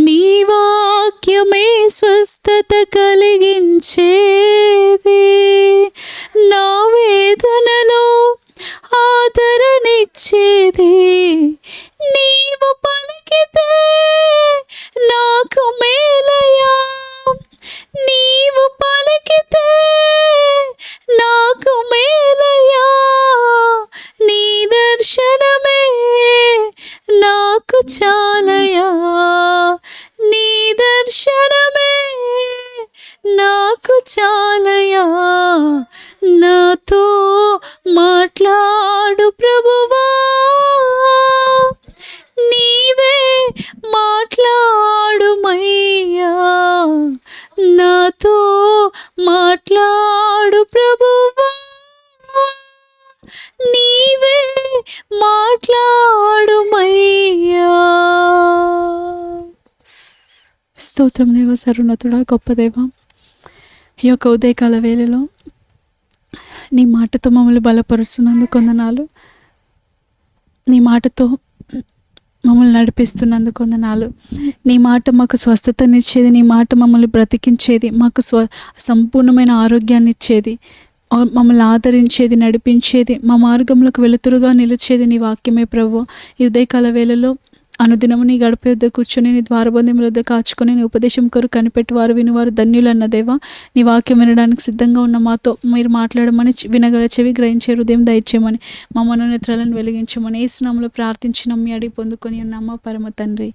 నీ వాక్యమే స్వస్థత కలిగించేదే, నా వేదనలో ఆదరణిచ్చేదే, నీవు పలికితే నాకు మేలయ్యా, నీవు పలికితే నాకు మేలయ్యా, నీ దర్శనమే నాకు చాలయ్యా, నీ దర్శనమే నాకు చాలయ్యా, నాతో మాట్లాడు ప్రభువా, నీవే మాట్లాడుమయ్యా, నాతో మాట్లాడు ప్రభువా, నీవే మాట్లాడుమయ్యా. స్తోత్రం దేవ, సర్వోన్నతుడా, గొప్ప దేవ, ఈ యొక్క ఉదయకాల వేళలో నీ మాటతో మమ్మల్ని బలపరుస్తున్నందుకు వందనాలు, నీ మాటతో మమ్మల్ని నడిపిస్తున్నందుకు వందనాలు, నీ మాట మాకు స్వస్థతనిచ్చేది, నీ మాట మమ్మల్ని బ్రతికించేది, మాకు సంపూర్ణమైన ఆరోగ్యాన్ని ఇచ్చేది, మమ్మల్ని ఆదరించేది, నడిపించేది, మా మార్గంలోకి వెలుతురుగా నిలిచేది నీ వాక్యమే ప్రభువా. ఈ ఉదయకాల వేళలో అనుదినము నీ గడప యొద్ద కూర్చొని నీ ద్వారబంధముల వద్ద కాచుకొని నీ ఉపదేశం కొరకు కనిపెట్టువారు వినువారు ధన్యులన్న దేవా. నీ వాక్యం వినడానికి సిద్ధంగా ఉన్న మాతో మీరు మాట్లాడమని, వినగల చెవి గ్రహించే హృదయం దయచేయమని, మా మనోనేత్రాలను వెలిగించమని యేసు నామములో ప్రార్థించి నమ్మి అడిగి పొందుకొని ఉన్నామా పరమ తండ్రి,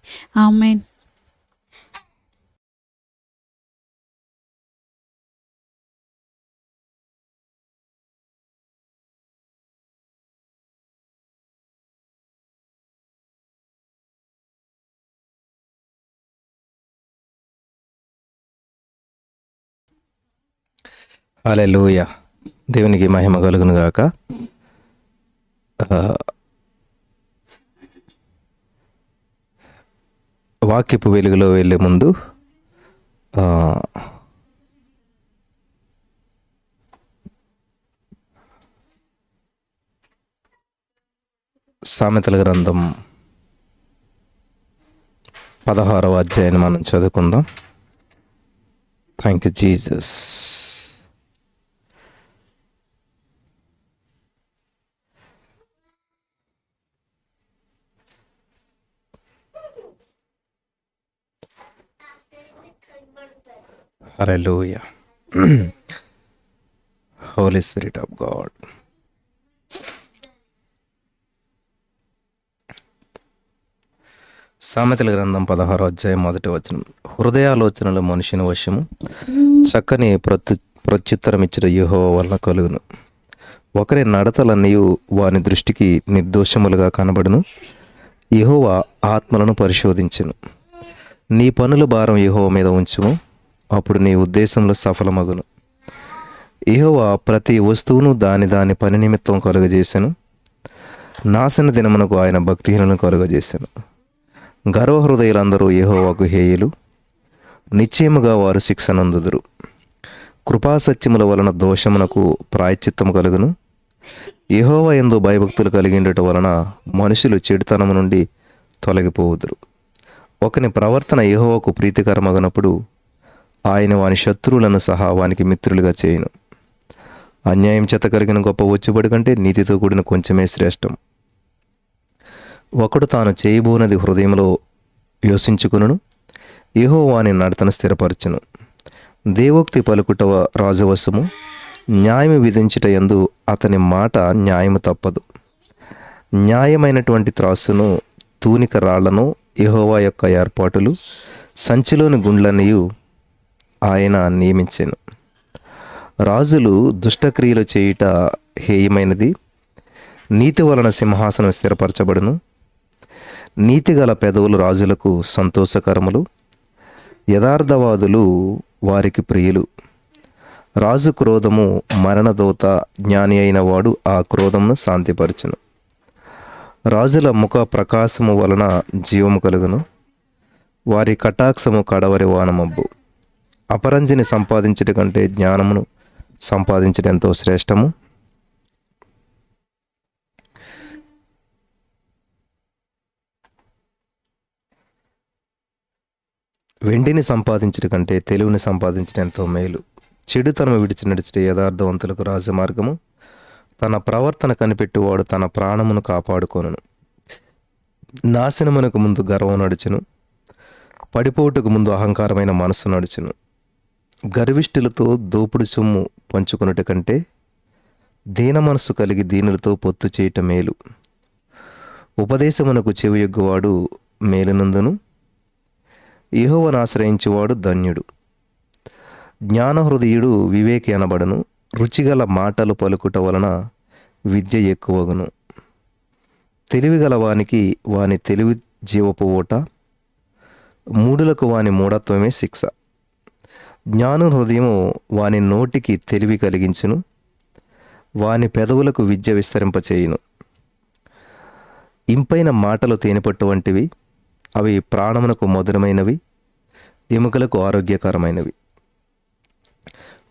ఆమేన్. హల్లెలూయా. దేవునికి మహిమ కలుగును గాక. వాక్యపు వెలుగులో వెళ్ళే ముందు ఆ, సామెతల గ్రంథం 16వ అధ్యాయాన్ని మనం చదువుకుందాం. Thank you Jesus. Hallelujah. Holy spirit of God. సామెతల గ్రంథం 16వ అధ్యాయం 1వ వచనం. హృదయాలోచనలు మనిషిని వశము, చక్కని ప్రత్యుత్తరం ఇచ్చిన యెహోవా వలన కలుగును. ఒకరి నడతలన్నీ వాని దృష్టికి నిర్దోషములుగా కనబడును. యెహోవా ఆత్మలను పరిశోధించును. నీ పనుల భారం యెహోవా మీద ఉంచుము, అప్పుడు నీ ఉద్దేశంలో సఫలమగును. యెహోవా ప్రతి వస్తువును దాని పని నిమిత్తం కలుగజేసెను. నాశన దినమునకు ఆయన భక్తిహీనులను కలుగజేసెను. గర్వహృదయులందరూ యెహోవాకు హేయులు, నిశ్చయముగా వారు శిక్షనందుదురు. కృపాసత్యముల వలన దోషమునకు ప్రాయశ్చిత్తము కలుగును. యెహోవా యందు భయభక్తులు కలిగిండట వలన మనుషులు చెడుతనము నుండి తొలగిపోవుదురు. ఒకని ప్రవర్తన యెహోవాకు ప్రీతికరమగనప్పుడు ఆయన వాని శత్రువులను సహా వానికి మిత్రులుగా చేయును. అన్యాయం చేత కలిగిన గొప్ప వచ్చుబడి కంటే నీతితో కూడిన కొంచెమే శ్రేష్టం. ఒకడు తాను చేయబోనది హృదయంలో యోసించుకును, యెహోవా వాని నడతను స్థిరపరచును. దేవోక్తి పలుకుట రాజవశము, న్యాయము విధించుట యందు అతని మాట న్యాయము తప్పదు. న్యాయమైనటువంటి త్రాసును, తూనిక రాళ్లను యెహోవా యొక్క ఏర్పాటులు, సంచిలోని గుండ్లనియు ఆయన నియమించెను. రాజులు దుష్టక్రియలు చేయుట హేయమైనది, నీతి వలన సింహాసనం స్థిరపరచబడును. నీతిగల పెదవులు రాజులకు సంతోషకరములు, యథార్థవాదులు వారికి ప్రియులు. రాజు క్రోధము మరణదోత, జ్ఞాని అయిన వాడు ఆ క్రోధమును శాంతిపరచును. రాజుల ముఖ ప్రకాశము వలన జీవము కలుగును, వారి కటాక్షము కడవరి వానమబ్బు. అపరంజిని సంపాదించుట కంటే జ్ఞానమును సంపాదించడం ఎంతో శ్రేష్టము. వెండిని సంపాదించుట కంటే తెలివిని సంపాదించడం ఎంతో మేలు. చెడుతనము విడిచి నడిచుట యథార్థవంతులకు రాజమార్గము. తన ప్రవర్తన కనిపెట్టువాడు తన ప్రాణమును కాపాడుకొనును. నాశనమునకు ముందు గర్వం నడుచును, పడిపోటుకు ముందు అహంకారమైన మనసు నడుచును. గర్విష్ఠులతో దోపుడు సొమ్ము పంచుకొనుట కంటే దీన మనసు కలిగి దీనులతో పొత్తు చేయటం మేలు. ఉపదేశమునకు చెవియొగ్గువాడు మేలునందును, యెహోవాను ఆశ్రయించువాడు ధన్యుడు. జ్ఞానహృదయుడు వివేకి అనబడను, రుచిగల మాటలు పలుకుట వలన విద్య ఎక్కువగును. తెలివిగల వానికి వాని తెలివి జీవపు ఓట, మూడులకు వాని మూఢత్వమే శిక్ష. జ్ఞాన హృదయము వాని నోటికి తెలివి కలిగించును, వాని పెదవులకు విద్య విస్తరింపచేయును. ఇంపైన మాటలు తేనెపట్టు వంటివి, అవి ప్రాణమునకు మధురమైనవి, ఎముకలకు ఆరోగ్యకరమైనవి.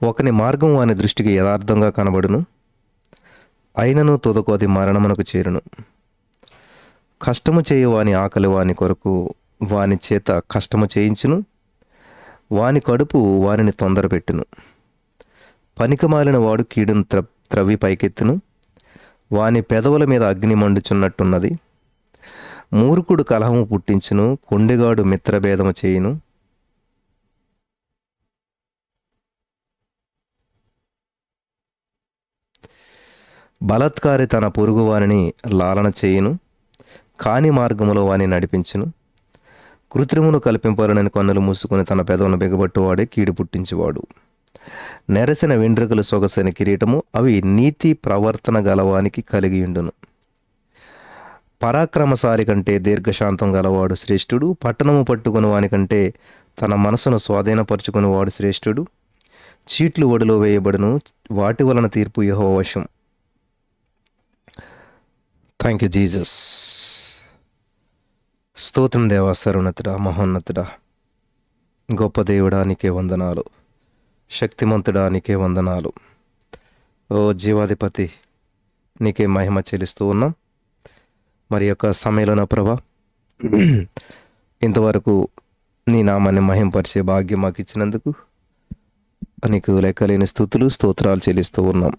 ఒకని మార్గం వాని దృష్టికి యథార్థంగా కనబడును, అయినను తుదకు అది మరణమునకు చేరును. కష్టము చేయు వాని ఆకలి వాని కొరకు వాని చేత కష్టము చేయించును, వాని కడుపు వానిని తొందరపెట్టును. పనికిమాలిన వాడు కీడును త్రవ్వి పైకెత్తును, వాని పెదవుల మీద అగ్ని మండుచున్నట్టున్నది. మూర్ఖుడు కలహము పుట్టించును, కొండెగాడు మిత్రభేదము చేయును. బలత్కారి తన పొరుగు వానిని లాలన చేయును, కాని మార్గములో వాని నడిపించును. కృత్రిమును కల్పింపాలనని కన్నులు మూసుకుని తన పెదవులను బిగబట్టువాడే కీడు పుట్టించేవాడు. నెరసిన వెండ్రుకలు సొగసైన కిరీటము, అవి నీతి ప్రవర్తన గలవానికి కలిగియుండును. పరాక్రమశాలి కంటే దీర్ఘశాంతం గలవాడు శ్రేష్ఠుడు, పట్టణము పట్టుకుని వానికంటే తన మనసును స్వాధీనపరుచుకుని వాడు శ్రేష్ఠుడు. చీట్లు ఒడిలో వేయబడును, వాటి వలన తీర్పు యెహోవా వశం. Thank you Jesus. స్తోత్రం దేవా, సర్వోన్నతుడా, మహోన్నతుడా, గొప్ప దేవుడా, నీకే వందనాలు. శక్తిమంతుడా, నీకే వందనాలు. ఓ జీవాధిపతి, నీకే మహిమ చెల్లిస్తూ ఉన్నాం. మరి యొక్క సమయంలో ప్రభా, ఇంతవరకు నీ నామాన్ని మహింపరిచే భాగ్యం మాకు ఇచ్చినందుకు నీకు లెక్కలేని స్తుతులు స్తోత్రాలు చెల్లిస్తూ ఉన్నాం.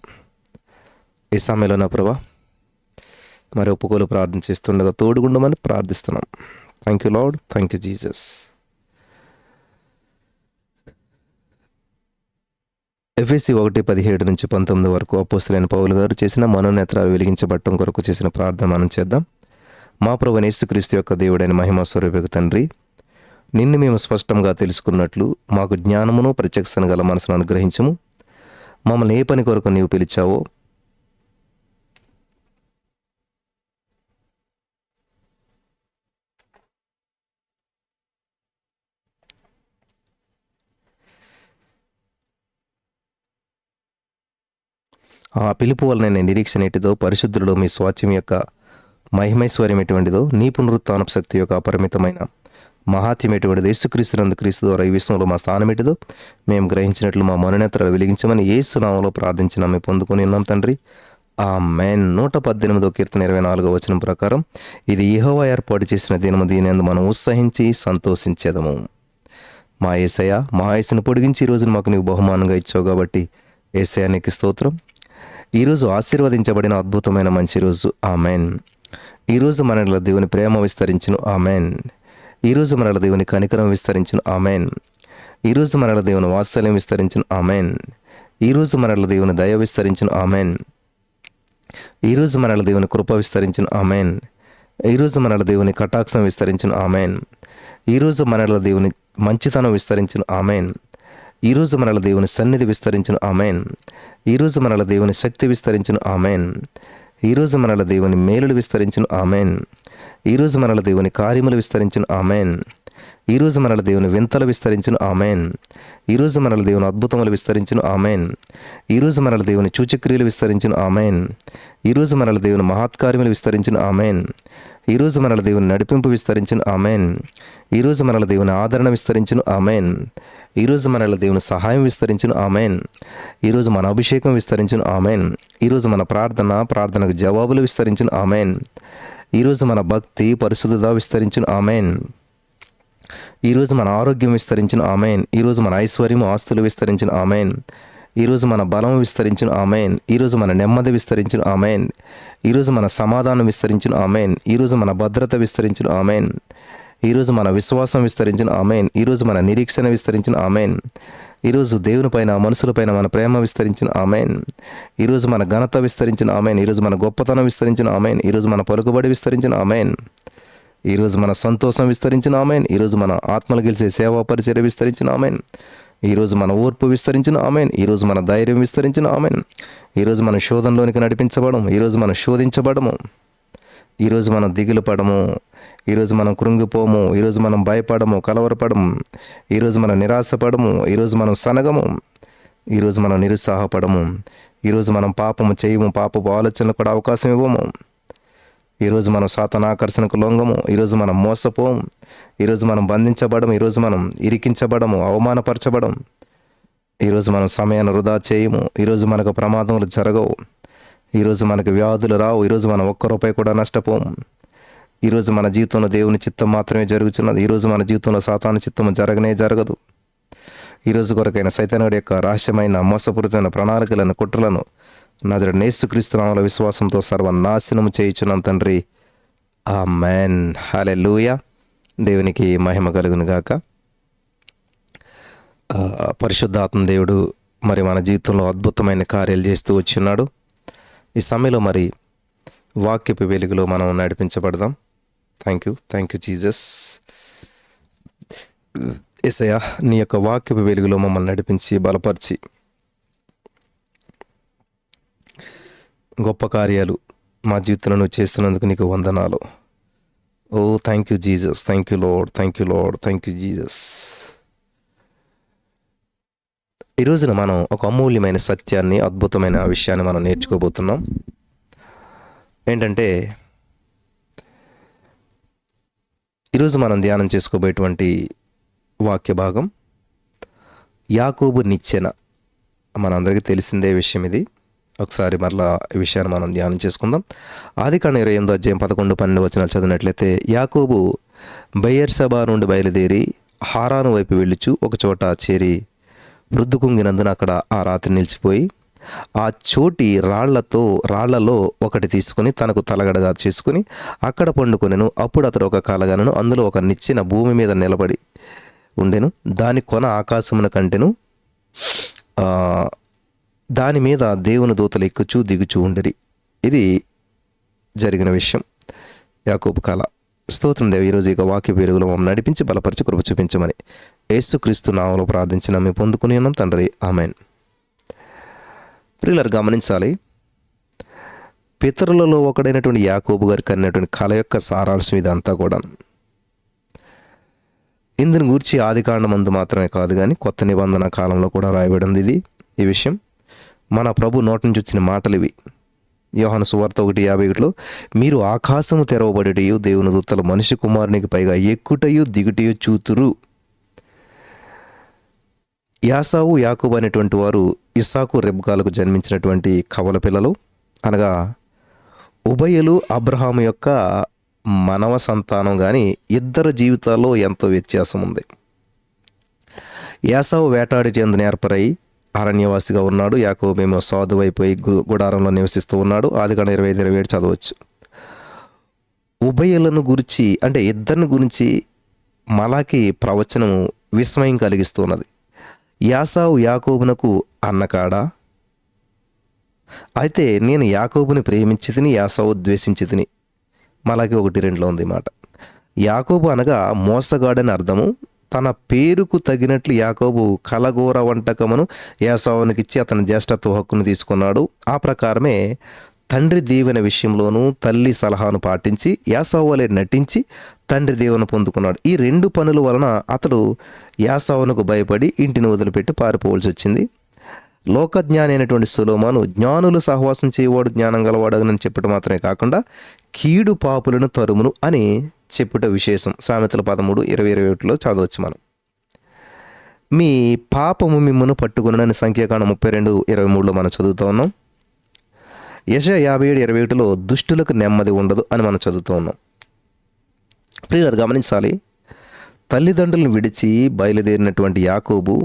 ఈ సమయంలో ప్రభా, మరి ఒప్పుకోలు ప్రార్థన చేస్తుండగా తోడుగుండమని ప్రార్థిస్తున్నాం. Thank you Lord, thank you Jesus. ఎఫెసీ 1:17-19 వరకు అపోస్తలుడైన పౌలు గారు చేసిన మనోనేత్రాలు వెలిగించబడటం కొరకు చేసిన ప్రార్థన మనం చేద్దాం. మా ప్రభువైన యేసుక్రీస్తు యొక్క దేవుడైన మహిమ స్వరూపకు తండ్రి, నిన్ను మేము స్పష్టంగా తెలుసుకున్నట్లు మాకు జ్ఞానమును ప్రత్యక్షతను గల మనసును అనుగ్రహించము. మమ్మల్ని ఏ పని కొరకు నీవు పిలిచావో ఆ పిలుపు వలన నిరీక్షణ ఎటిదో, పరిశుద్ధులలో మీ స్వాచ్యం యొక్క మహిమైశ్వర్యం ఎటువంటిదో, నీ పునరుత్థాన శక్తి యొక్క అపరిమితమైన మహాత్యం ఎటువంటిదో, యేసుక్రీస్తునందు క్రీస్తు ద్వారా ఈ విశ్వంలో మా స్థానం ఎటిదో మేము గ్రహించినట్లు మా మనోనేత్రాలు వెలిగించమని యేసు నామములో ప్రార్థించిన మేము పొందుకొని ఉన్నాం తండ్రి. ఆమేన్. 118వ కీర్తన 24వ వచనం ప్రకారం, ఇది యెహోవా ఏర్పాటు చేసిన దినము, దీనియందు మనం ఉత్సహించి సంతోషించేదము. మా యేసయ్య, మా ఆయుస్సును పొడిగించి ఈ రోజున మాకు నీవు బహుమానంగా ఇచ్చావు కాబట్టి యేసయ్య నీకు స్తోత్రం. ఈరోజు ఆశీర్వదించబడిన అద్భుతమైన మంచి రోజు. ఆమెన్. ఈరోజు మనల దేవుని ప్రేమ విస్తరించును. ఆమెన్. ఈరోజు మనల దేవుని కనికరం విస్తరించును. ఆమెన్. ఈరోజు మనల దేవుని వాత్సల్యం విస్తరించును. ఆమెన్. ఈరోజు మనల దేవుని దయ విస్తరించును. ఆమెన్. ఈరోజు మనల దేవుని కృప విస్తరించును. ఆమెన్. ఈరోజు మనల దేవుని కటాక్షం విస్తరించును. ఆమెన్. ఈరోజు మనల దేవుని మంచితనం విస్తరించును. ఆమెన్. ఈరోజు మనల దేవుని సన్నిధి విస్తరించును. ఆమెన్. ఈరోజు మనల దేవుని శక్తి విస్తరించును. ఆమెన్. ఈరోజు మనల దేవుని మేలులు విస్తరించును. ఆమెన్. ఈరోజు మనల దేవుని కార్యములు విస్తరించును. ఆమెన్. ఈరోజు మనల దేవుని వింతలు విస్తరించును. ఆమెన్. ఈరోజు మనల దేవుని అద్భుతములు విస్తరించును. ఆమెన్. ఈరోజు మనల దేవుని సూచక్రియలు విస్తరించును. ఆమెన్. ఈరోజు మనల దేవుని మహత్కార్యములు విస్తరించును. ఆమెన్. ఈరోజు మనల దేవుని నడిపింపు విస్తరించును. ఆమెన్. ఈరోజు మనల దేవుని ఆదరణ విస్తరించును. ఆమెన్. ఈరోజు మనల దేవుని సహాయం విస్తరించును. ఆమెన్. ఈరోజు మన అభిషేకం విస్తరించును. ఆమెన్. ఈరోజు మన ప్రార్థనకు జవాబులు విస్తరించును. ఆమెన్. ఈరోజు మన భక్తి పరిశుద్ధత విస్తరించును. ఆమెన్. ఈరోజు మన ఆరోగ్యం విస్తరించును. ఆమెన్. ఈరోజు మన ఐశ్వర్యము ఆస్తులు విస్తరించును. ఆమెన్. ఈరోజు మన బలం విస్తరించును. ఆమెన్. ఈరోజు మన నెమ్మది విస్తరించును. ఆమెన్. ఈరోజు మన సమాధానం విస్తరించును. ఆమెన్. ఈరోజు మన భద్రత విస్తరించును. ఆమెన్. ఈరోజు మన విశ్వాసం విస్తరించును. ఆమెన్. ఈరోజు మన నిరీక్షణ విస్తరించును. ఆమెన్. ఈరోజు దేవునిపైన మనుషులపైన మన ప్రేమ విస్తరించును. ఆమెన్. ఈరోజు మన ఘనత విస్తరించును. ఆమెన్. ఈరోజు మన గొప్పతనం విస్తరించును. ఆమెన్. ఈరోజు మన పలుకుబడి విస్తరించును. ఆమెన్. ఈరోజు మన సంతోషం విస్తరించును. ఆమెన్. ఈరోజు మన ఆత్మలు గెలిచే సేవా పరిచర్య విస్తరించును. ఆమెన్. ఈరోజు మన ఓర్పు విస్తరించును. ఆమెన్. ఈరోజు మన ధైర్యం విస్తరించును. ఆమెన్. ఈరోజు మన శోధనలోనికి నడిపించబడము. ఈరోజు మనం శోధించబడము. ఈరోజు మనం దిగులు పడము. ఈరోజు మనం కృంగిపోము. ఈరోజు మనం భయపడము, కలవరపడము. ఈరోజు మనం నిరాశపడము. ఈరోజు మనం సనగము. ఈరోజు మనం నిరుత్సాహపడము. ఈరోజు మనం పాపము చేయము, పాపపు ఆలోచనలు కూడా అవకాశం ఇవ్వము. ఈరోజు మనం సాతాను ఆకర్షణకు లొంగము. ఈరోజు మనం మోసపోము. ఈరోజు మనం బంధించబడము. ఈరోజు మనం ఇరికించబడము, అవమానపరచబడము. ఈరోజు మనం సమయాన్ని వృధా చేయము. ఈరోజు మనకు ప్రమాదములు జరగవు. ఈరోజు మనకు వ్యాధులు రావు. ఈరోజు మనం ఒక్క రూపాయి కూడా నష్టపోము. ఈరోజు మన జీవితంలో దేవుని చిత్తం మాత్రమే జరుగుతున్నది. ఈరోజు మన జీవితంలో సాతాను చిత్తము జరగదు. ఈరోజు కొరకైన సైతానుడి యొక్క రహస్యమైన మోసపూరితమైన ప్రణాళికలను, కుట్రలను నజరేయుడైన యేసుక్రీస్తు నామములో విశ్వాసంతో సర్వనాశనము చేయుచున్నాం తండ్రి. ఆమేన్. హల్లెలూయా. దేవునికి మహిమ కలుగును గాక. పరిశుద్ధాత్మ దేవుడు మరి మన జీవితంలో అద్భుతమైన కార్యాలు చేస్తూ వచ్చున్నాడు. ఈ సమయంలో మరి వాక్యపు వెలుగులో మనం నడిపించబడదాం. Thank you Jesus. యేసయ్యా, నీ యొక్క వాక్యపు వెలుగులో మమ్మల్ని నడిపించి బలపరిచి గొప్ప కార్యాలు మా జీవితంలో నువ్వు చేస్తున్నందుకు నీకు వందనాలు. ఓ thank you Jesus. Thank you Lord. Thank you Jesus. ఈ రోజున మనం ఒక అమూల్యమైన సత్యాన్ని, అద్భుతమైన విషయాన్ని మనం నేర్చుకోబోతున్నాం. ఏంటంటే, ఈరోజు మనం ధ్యానం చేసుకోబోయేటువంటి వాక్య భాగం యాకోబు నిచ్చెన. మనందరికీ తెలిసిందే విషయం ఇది. ఒకసారి మరలా ఈ విషయాన్ని మనం ధ్యానం చేసుకుందాం. ఆదికాండం 28వ అధ్యాయం 11-12 వచనాలు చదివినట్లయితే, యాకోబు బెయేర్షెబా నుండి బయలుదేరి హారాను వైపు వెళ్ళుచు ఒక చోట చేరి ప్రొద్దుకుంగినందున అక్కడ ఆ రాత్రి నిలిచిపోయి ఆ చోటి రాళ్లలో ఒకటి తీసుకుని తనకు తలగడగా చేసుకుని అక్కడ పండుకొనెను. అప్పుడు అతడు ఒక కలగనను, అందులో ఒక నిచ్చెన భూమి మీద నిలబడి ఉండెను. దాని కొన ఆకాశమున కంటెను. దాని మీద దేవుని దూతలు ఎక్కుచూ దిగుచూ ఉండిరి. ఇది జరిగిన విషయం. యాకోబు కళ. స్తోత్రం దేవ. ఈరోజు ఇక వాక్య వెలుగులో మమ్మల్ని నడిపించి బలపరిచి కృప చూపించమని యేసుక్రీస్తు నామములో ప్రార్థించిన మేము పొందుకుని ఉన్నాం తండ్రి, ఆమెన్. ప్రియులారు, గమనించాలి, పితరులలో ఒకడైనటువంటి యాకోబు గారికి అన్నటువంటి కళ యొక్క సారాంశం ఇదంతా కూడా. ఇందుని గురించి ఆదికాండమందు మాత్రమే కాదు కానీ కొత్త నిబంధన కాలంలో కూడా రాయబడింది ఈ విషయం. మన ప్రభు నోటి నుంచి వచ్చిన మాటలు ఇవి. యోహాను సువార్త 1:51లో, మీరు ఆకాశము తెరవబడిటయు దేవుని దూతలు మనిషి కుమారునికి పైగా ఎక్కుటయు దిగుటయు చూతురు. యాసావు, యాకోబు అనేటువంటి వారు ఇస్సాకు, రెబ్కాలకు జన్మించినటువంటి కవల పిల్లలు, అనగా ఉభయులు అబ్రహాము యొక్క మనవ సంతానం. కానీ ఇద్దరు జీవితాల్లో ఎంతో వ్యత్యాసం ఉంది. యాసావు వేటాడి చెందిన ఏర్పరై అరణ్యవాసిగా ఉన్నాడు. యాకోబేమో సాధువైపోయి గుడారంలో నివసిస్తూ ఉన్నాడు. ఆదికాండం 25-27 చదవచ్చు. ఉభయులను గురించి, అంటే ఇద్దరిని గురించి మలాకి ప్రవచనము విస్మయం కలిగిస్తూ ఉన్నది. యాసావు యాకోబునకు అన్నకాడా? అయితే నేను యాకోబుని ప్రేమించి తిని, యాసావు ద్వేషించి తిని. మలాకి 1:2లో ఉంది మాట. యాకోబు అనగా మోసగాడని అర్థము. తన పేరుకు తగినట్లు యాకోబు కలగూర వంటకమును యాసావునికిచ్చి అతని జ్యేష్ఠత్వ హక్కును తీసుకున్నాడు. ఆ ప్రకారమే తండ్రి దీవెన విషయంలోనూ తల్లి సలహాను పాటించి యాసావు వలె నటించి తండ్రి దీవెన పొందుకున్నాడు. ఈ 2 పనుల వలన అతడు యాసావునకు భయపడి ఇంటిని వదిలిపెట్టి పారిపోవలసి వచ్చింది. లోకజ్ఞాని అయినటువంటి సొలొమోను జ్ఞానులు సహవాసం చేయవాడు జ్ఞానం గలవాడని చెప్పడం మాత్రమే కాకుండా కీడు పాపులను తరుమును అని చెప్పుట విశేషం. సామెతలు 13:20-21లో చదవచ్చు మనం. మీ పాపము మిమ్మును పట్టుకునని సంఖ్యాకాండం 32:23లో మనం చదువుతూ ఉన్నాం. యెషయా 57:21లో దుష్టులకు నెమ్మది ఉండదు అని మనం చదువుతూ ఉన్నాం. ప్రియులారు, గమనించాలి, తల్లిదండ్రులను విడిచి బయలుదేరినటువంటి యాకోబు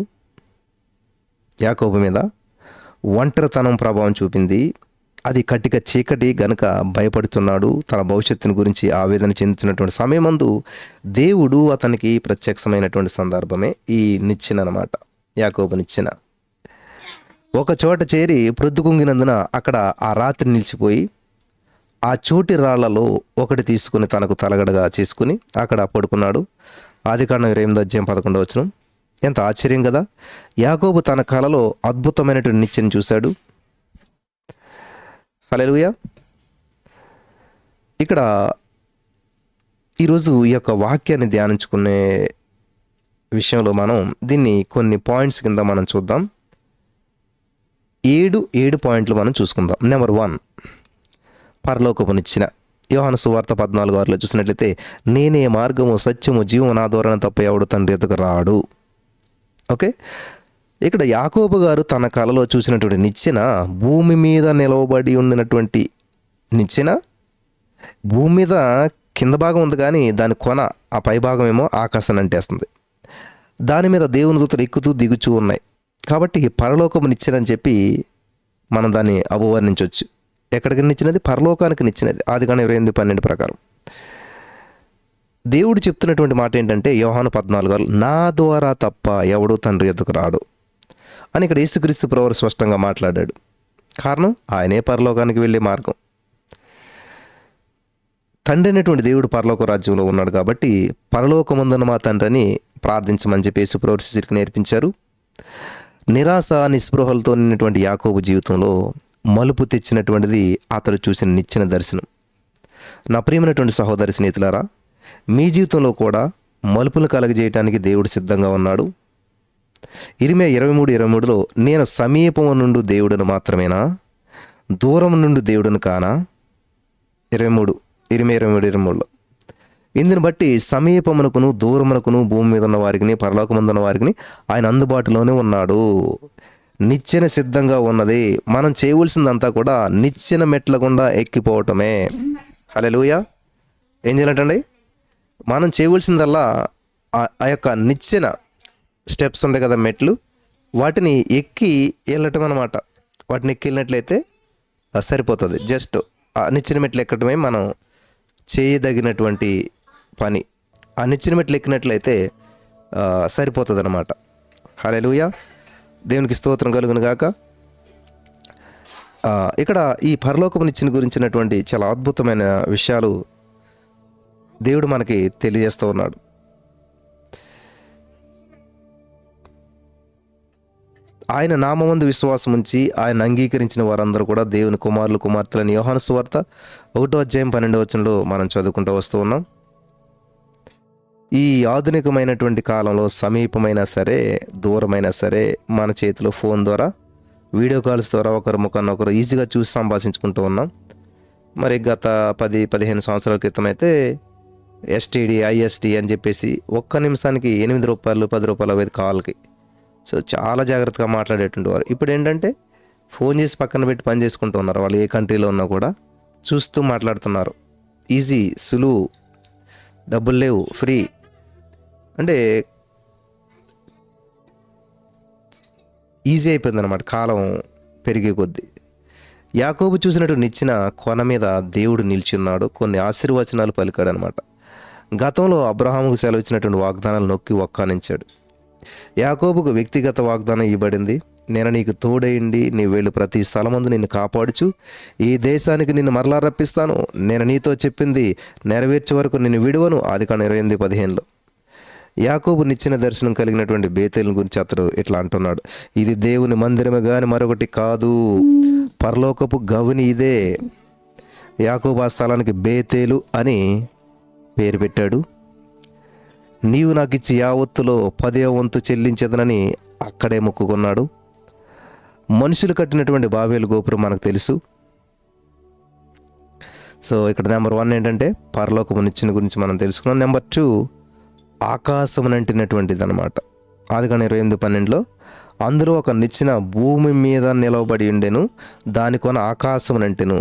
మీద ఒంటరితనం ప్రభావం చూపింది. అది కటిక చీకటి గనుక భయపడుతున్నాడు. తన భవిష్యత్తుని గురించి ఆవేదన చెందుతున్నటువంటి సమయమందు దేవుడు అతనికి ప్రత్యక్షమైనటువంటి సందర్భమే ఈ నిచ్చెన అన్నమాట. యాకోబు నిచ్చెన. ఒక చోట చేరి ప్రొద్దుకుంగినందున అక్కడ ఆ రాత్రి నిలిచిపోయి ఆ చోటి రాళ్లలో ఒకటి తీసుకుని తనకు తలగడగా చేసుకుని అక్కడ పడుకున్నాడు. ఆదికాండం 28వ అధ్యాయం 11వ వచనం. ఎంత ఆశ్చర్యం కదా! యాకోబు తన కలలో అద్భుతమైనటువంటి నిచ్చెన చూశాడు. హల్లెలూయా. ఇక్కడ ఈరోజు ఈ యొక్క వాక్యాన్ని ధ్యానించుకునే విషయంలో మనం దీన్ని కొన్ని పాయింట్స్ కింద మనం చూద్దాం. 7 పాయింట్లు మనం చూసుకుందాం. నెంబర్ 1, పరలోకపు నిచ్చెన. యోహాను సువార్త 14:6లో చూసినట్లయితే, నేనే మార్గము సత్యము జీవము, నా ద్వారా తప్ప ఎవడు తండ్రి ఎదుగు రాడు. ఓకే, ఇక్కడ యాకోబు గారు తన కలలో చూసినటువంటి నిచ్చెన భూమి మీద నిలవబడి ఉండినటువంటి నిచ్చెన. భూమి మీద కింద భాగం ఉంది కానీ దాని కొన, ఆ పై భాగం ఏమో ఆకాశాన్ని అంటేస్తుంది. దాని మీద దేవుని దూతలు ఎక్కుతూ దిగుచూ ఉన్నాయి. కాబట్టి పరలోకము నిచ్చెన అని చెప్పి మనం దాన్ని అభివర్ణించవచ్చు. ఎక్కడికి నిచ్చినది? పరలోకానికి నిచ్చినది. ఆదికాండం 28:12 ప్రకారం దేవుడు చెప్తున్నటువంటి మాట ఏంటంటే, యోహాను 14:6, నా ద్వారా తప్ప ఎవడూ తండ్రి ఎద్దుకు రాడు అని ఇక్కడ యేసుక్రీస్తు ప్రభువు స్పష్టంగా మాట్లాడాడు. కారణం, ఆయనే పరలోకానికి వెళ్ళే మార్గం. తండ్రి అయినటువంటి దేవుడు పరలోక రాజ్యంలో ఉన్నాడు కాబట్టి పరలోకమందున మా తండ్రి అని ప్రార్థించమని చెప్పి యేసు ప్రభువు శిష్యులకు నేర్పించారు. నిరాశ నిస్పృహలతో నిన్నటువంటి యాకోబు జీవితంలో మలుపు తెచ్చినటువంటిది అతడు చూసిన నిచ్చెన దర్శనం. నా ప్రియమైనటువంటి సహోదరి స్నేహితులారా, మీ జీవితంలో కూడా మలుపులు కలగజేయటానికి దేవుడు సిద్ధంగా ఉన్నాడు. ఇరిమియా 23:23లో నేను సమీపము నుండి దేవుడును మాత్రమేనా, దూరం నుండి దేవుడును కానా. 23 ఇందుని బట్టి సమీపమునకును దూరమునకును భూమి మీద ఉన్న వారికి పరలోకమందున్న వారికి ఆయన అందుబాటులోనే ఉన్నాడు. నిచ్చెన సిద్ధంగా ఉన్నది. మనం చేయవలసిందంతా కూడా నిచ్చెన మెట్ల గుండా ఎక్కిపోవటమే. హల్లెలూయా. ఏం చేయాలంటండి, మనం చేయవలసిందల్లా ఆ యొక్క నిచ్చెన స్టెప్స్ ఉంటాయి కదా, మెట్లు, వాటిని ఎక్కి వెళ్ళటం అన్నమాట. వాటిని ఎక్కి వెళ్ళినట్లయితే సరిపోతుంది. జస్ట్ ఆ నిచ్చెన మెట్లు ఎక్కడమే మనం చేయదగినటువంటి పని. ఆ నిచ్చెన మెట్లు ఎక్కినట్లయితే సరిపోతుంది అన్నమాట. హల్లెలూయా. దేవునికి స్తోత్రం కలుగును గాక. ఇక్కడ ఈ పరలోకపు నిచ్చెన గురించినటువంటి చాలా అద్భుతమైన విషయాలు దేవుడు మనకి తెలియజేస్తూ ఉన్నాడు. ఆయన నామమందు విశ్వాసం ఉంచి ఆయన అంగీకరించిన వారందరూ కూడా దేవుని కుమారులు కుమార్తెలని యోహాను సువార్త 1:12 మనం చదువుకుంటూ వస్తూ ఉన్నాం. ఈ ఆధునికమైనటువంటి కాలంలో సమీపమైనా సరే దూరమైనా సరే మన చేతిలో ఫోన్ ద్వారా వీడియో కాల్స్ ద్వారా ఒకరు ముఖాన్ని ఒకరు ఈజీగా చూసి సంభాషించుకుంటూ ఉన్నాం. మరి గత 10-15 సంవత్సరాల క్రితం అయితే ఎస్టీడీ ఐఎస్టీ అని చెప్పేసి ఒక్క నిమిషానికి ₹8 ₹10 అవేది కాల్కి. సో చాలా జాగ్రత్తగా మాట్లాడేటువంటి వారు. ఇప్పుడు ఏంటంటే ఫోన్ చేసి పక్కన పెట్టి పని చేసుకుంటూ ఉన్నారు. వాళ్ళు ఏ కంట్రీలో ఉన్నా కూడా చూస్తూ మాట్లాడుతున్నారు. ఈజీ, సులువు, డబ్బులు లేవు, ఫ్రీ. అంటే ఈజీ అయిపోయింది అన్నమాట కాలం పెరిగే కొద్దీ. యాకోబు చూసినట్టు నిచ్చిన కొన మీద దేవుడు నిల్చున్నాడు. కొన్ని ఆశీర్వచనాలు పలికాడు అనమాట. గతంలో అబ్రహాముకు సెలవు ఇచ్చినటువంటి వాగ్దానాలు నొక్కి ఒక్కానించాడు. యాకోబుకు వ్యక్తిగత వాగ్దానం ఇవ్వబడింది. నేను నీకు తోడైండి, నీ వెళ్ళు ప్రతి స్థలమందు నిన్ను కాపాడుచు ఈ దేశానికి నిన్ను మరలా రప్పిస్తాను, నేను నీతో చెప్పింది నెరవేర్చే వరకు నిన్ను విడువను. ఆదికాండం 28:15. యాకోబు నిచ్చిన దర్శనం కలిగినటువంటి బేతేలు గురించి అతడు ఇట్లా అంటున్నాడు, ఇది దేవుని మందిరమే గాని మరొకటి కాదు, పరలోకపు గవిని ఇదే. యాకోబు ఆ స్థలానికి బేతేలు అని పేరు పెట్టాడు. నీవు నాకు ఇచ్చి యావత్తులో 10వ వంతు చెల్లించదనని అక్కడే మొక్కుకున్నాడు. మనుషులు కట్టినటువంటి బాబేలు గోపురం మనకు తెలుసు. సో ఇక్కడ నెంబర్ 1 ఏంటంటే పరలోకము నిచ్చెన గురించి మనం తెలుసుకున్నాం. నెంబర్ 2 ఆకాశం అంటినటువంటిది అనమాట. ఆదికాండం 28:12 అందులో ఒక నిచ్చెన భూమి మీద నిలవబడి ఉండెను, దాని కొన ఆకాశం అంటెను.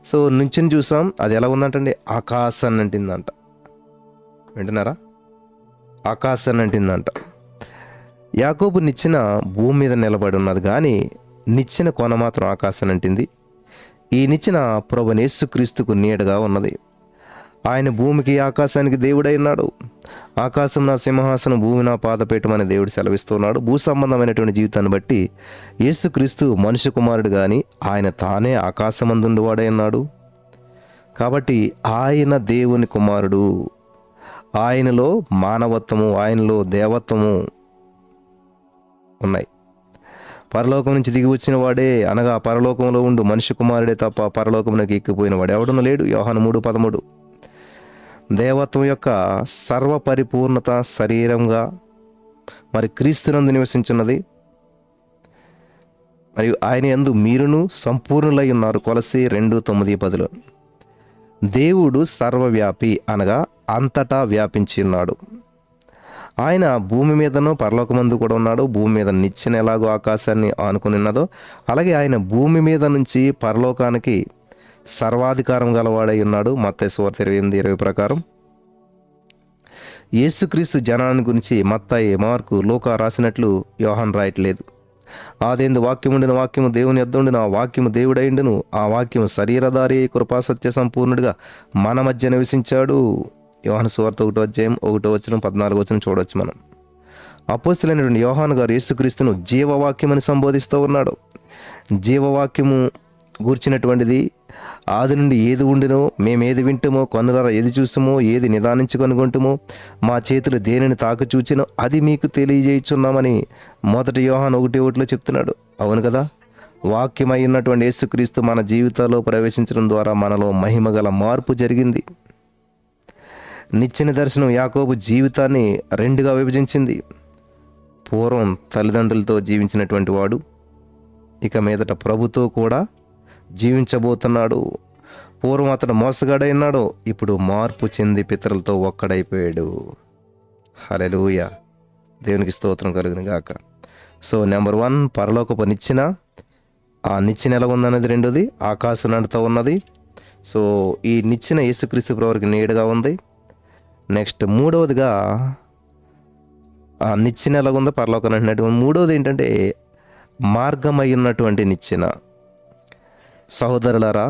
సో నిచ్చెన చూసాం, అది ఎలా ఉందంటండి, ఆకాశాన్ని అంటిందంట. వింటున్నారా? ఆకాశాన్ని అంటిందంట. యాకోబు నిచ్చెన భూమి మీద నిలబడి ఉన్నది కానీ నిచ్చెన కొన మాత్రం ఆకాశాన్ని అంటింది. ఈ నిచ్చెన ప్రభువైన యేసుక్రీస్తుకు నీడగా ఉన్నది. ఆయన భూమికి ఆకాశానికి దేవుడై ఉన్నాడు. ఆకాశం నా సింహాసనం, భూమి నా పాదపీఠమని దేవుడు సెలవిస్తున్నాడు. భూ సంబంధమైనటువంటి జీవితాన్ని బట్టి యేసుక్రీస్తు మనుష్య కుమారుడు కానీ ఆయన తానే ఆకాశమందుండువాడై ఉన్నాడు. కాబట్టి ఆయన దేవుని కుమారుడు. ఆయనలో మానవత్వము, ఆయనలో దేవత్వము ఉన్నాయి. పరలోకం నుంచి దిగి వచ్చిన వాడే, అనగా పరలోకంలో ఉండు మనిషి కుమారుడే తప్ప పరలోకమునకు ఎక్కిపోయిన వాడు ఎవడనూ లేడు. యోహాను 3:13. దేవత్వం యొక్క సర్వపరిపూర్ణత శరీరంగా మరి క్రీస్తునందు నివసించున్నది. మరియు ఆయన యందు మీరును సంపూర్ణులై ఉన్నారు. కొలస్సీ 2:9-10. దేవుడు సర్వవ్యాపి, అనగా అంతటా వ్యాపించి ఉన్నాడు. ఆయన భూమి మీదనూ పరలోకమందు కూడా ఉన్నాడు. భూమి మీద నిచ్చెన ఎలాగో ఆకాశాన్ని ఆనుకుని ఉన్నదో అలాగే ఆయన భూమి మీద నుంచి పరలోకానికి సర్వాధికారం గలవాడై ఉన్నాడు. మత్తయి సువార్త 28:20 ప్రకారం. యేసుక్రీస్తు జనాన్ని గురించి మత్తయి, మార్కు, లూకా రాసినట్లు యోహాను రాయట్లేదు. ఆదియందు వాక్యముండిన, వాక్యము దేవుని యొద్ద ఉండిన, ఆ వాక్యము దేవుడైండును, ఆ వాక్యము శరీరధారి కృపా సత్య సంపూర్ణుడిగా మన మధ్య నివసించాడు. యోహాను సువార్త 1:1-14 చూడవచ్చు మనం. అపోస్తలుడైనటువంటి యోహాను గారు యేసుక్రీస్తును జీవవాక్యమని సంబోధిస్తూ ఉన్నాడు. జీవవాక్యము గూర్చినటువంటిది ఆది నుండి ఏది ఉండినో, మేమేది వింటుమో, కన్నులారా ఏది చూసామో, ఏది నిదానించి కనుగొంటుమో, మా చేతులు దేనిని తాకు చూచినో అది మీకు తెలియజేయుచున్నామని 1 యోహాను 1:1 చెప్తున్నాడు. అవును కదా, వాక్యమై ఉన్నటువంటి యేసుక్రీస్తు మన జీవితాల్లో ప్రవేశించడం ద్వారా మనలో మహిమగల మార్పు జరిగింది. నిచ్చెన దర్శనం యాకోబు జీవితాన్ని 2గా విభజించింది. పూర్వం తల్లిదండ్రులతో జీవించినటువంటి వాడు ఇక మీదట ప్రభుతో కూడా జీవించబోతున్నాడు. పూర్వం అతడు మోసగాడైనాడు, ఇప్పుడు మార్పు చెంది పితరులతో ఒక్కడైపోయాడు. హల్లెలూయా, దేవునికి స్తోత్రం కలుగును గాక. సో నెంబర్ 1 పరలోకపు నిచ్చెన. ఆ నిచ్చెన ఎలా ఉందనేది రెండోది, ఆకాశం నడుతూ ఉన్నది. సో ఈ నిచ్చెన యేసుక్రీస్తు ప్రభువుకి నీడగా ఉంది. నెక్స్ట్ మూడవదిగా ఆ నిచ్చెన ఎలా ఉందో పరలోకం అంటున్నట్టు. మూడవది ఏంటంటే మార్గమై ఉన్నటువంటి నిచ్చెన. సహోదరులారా,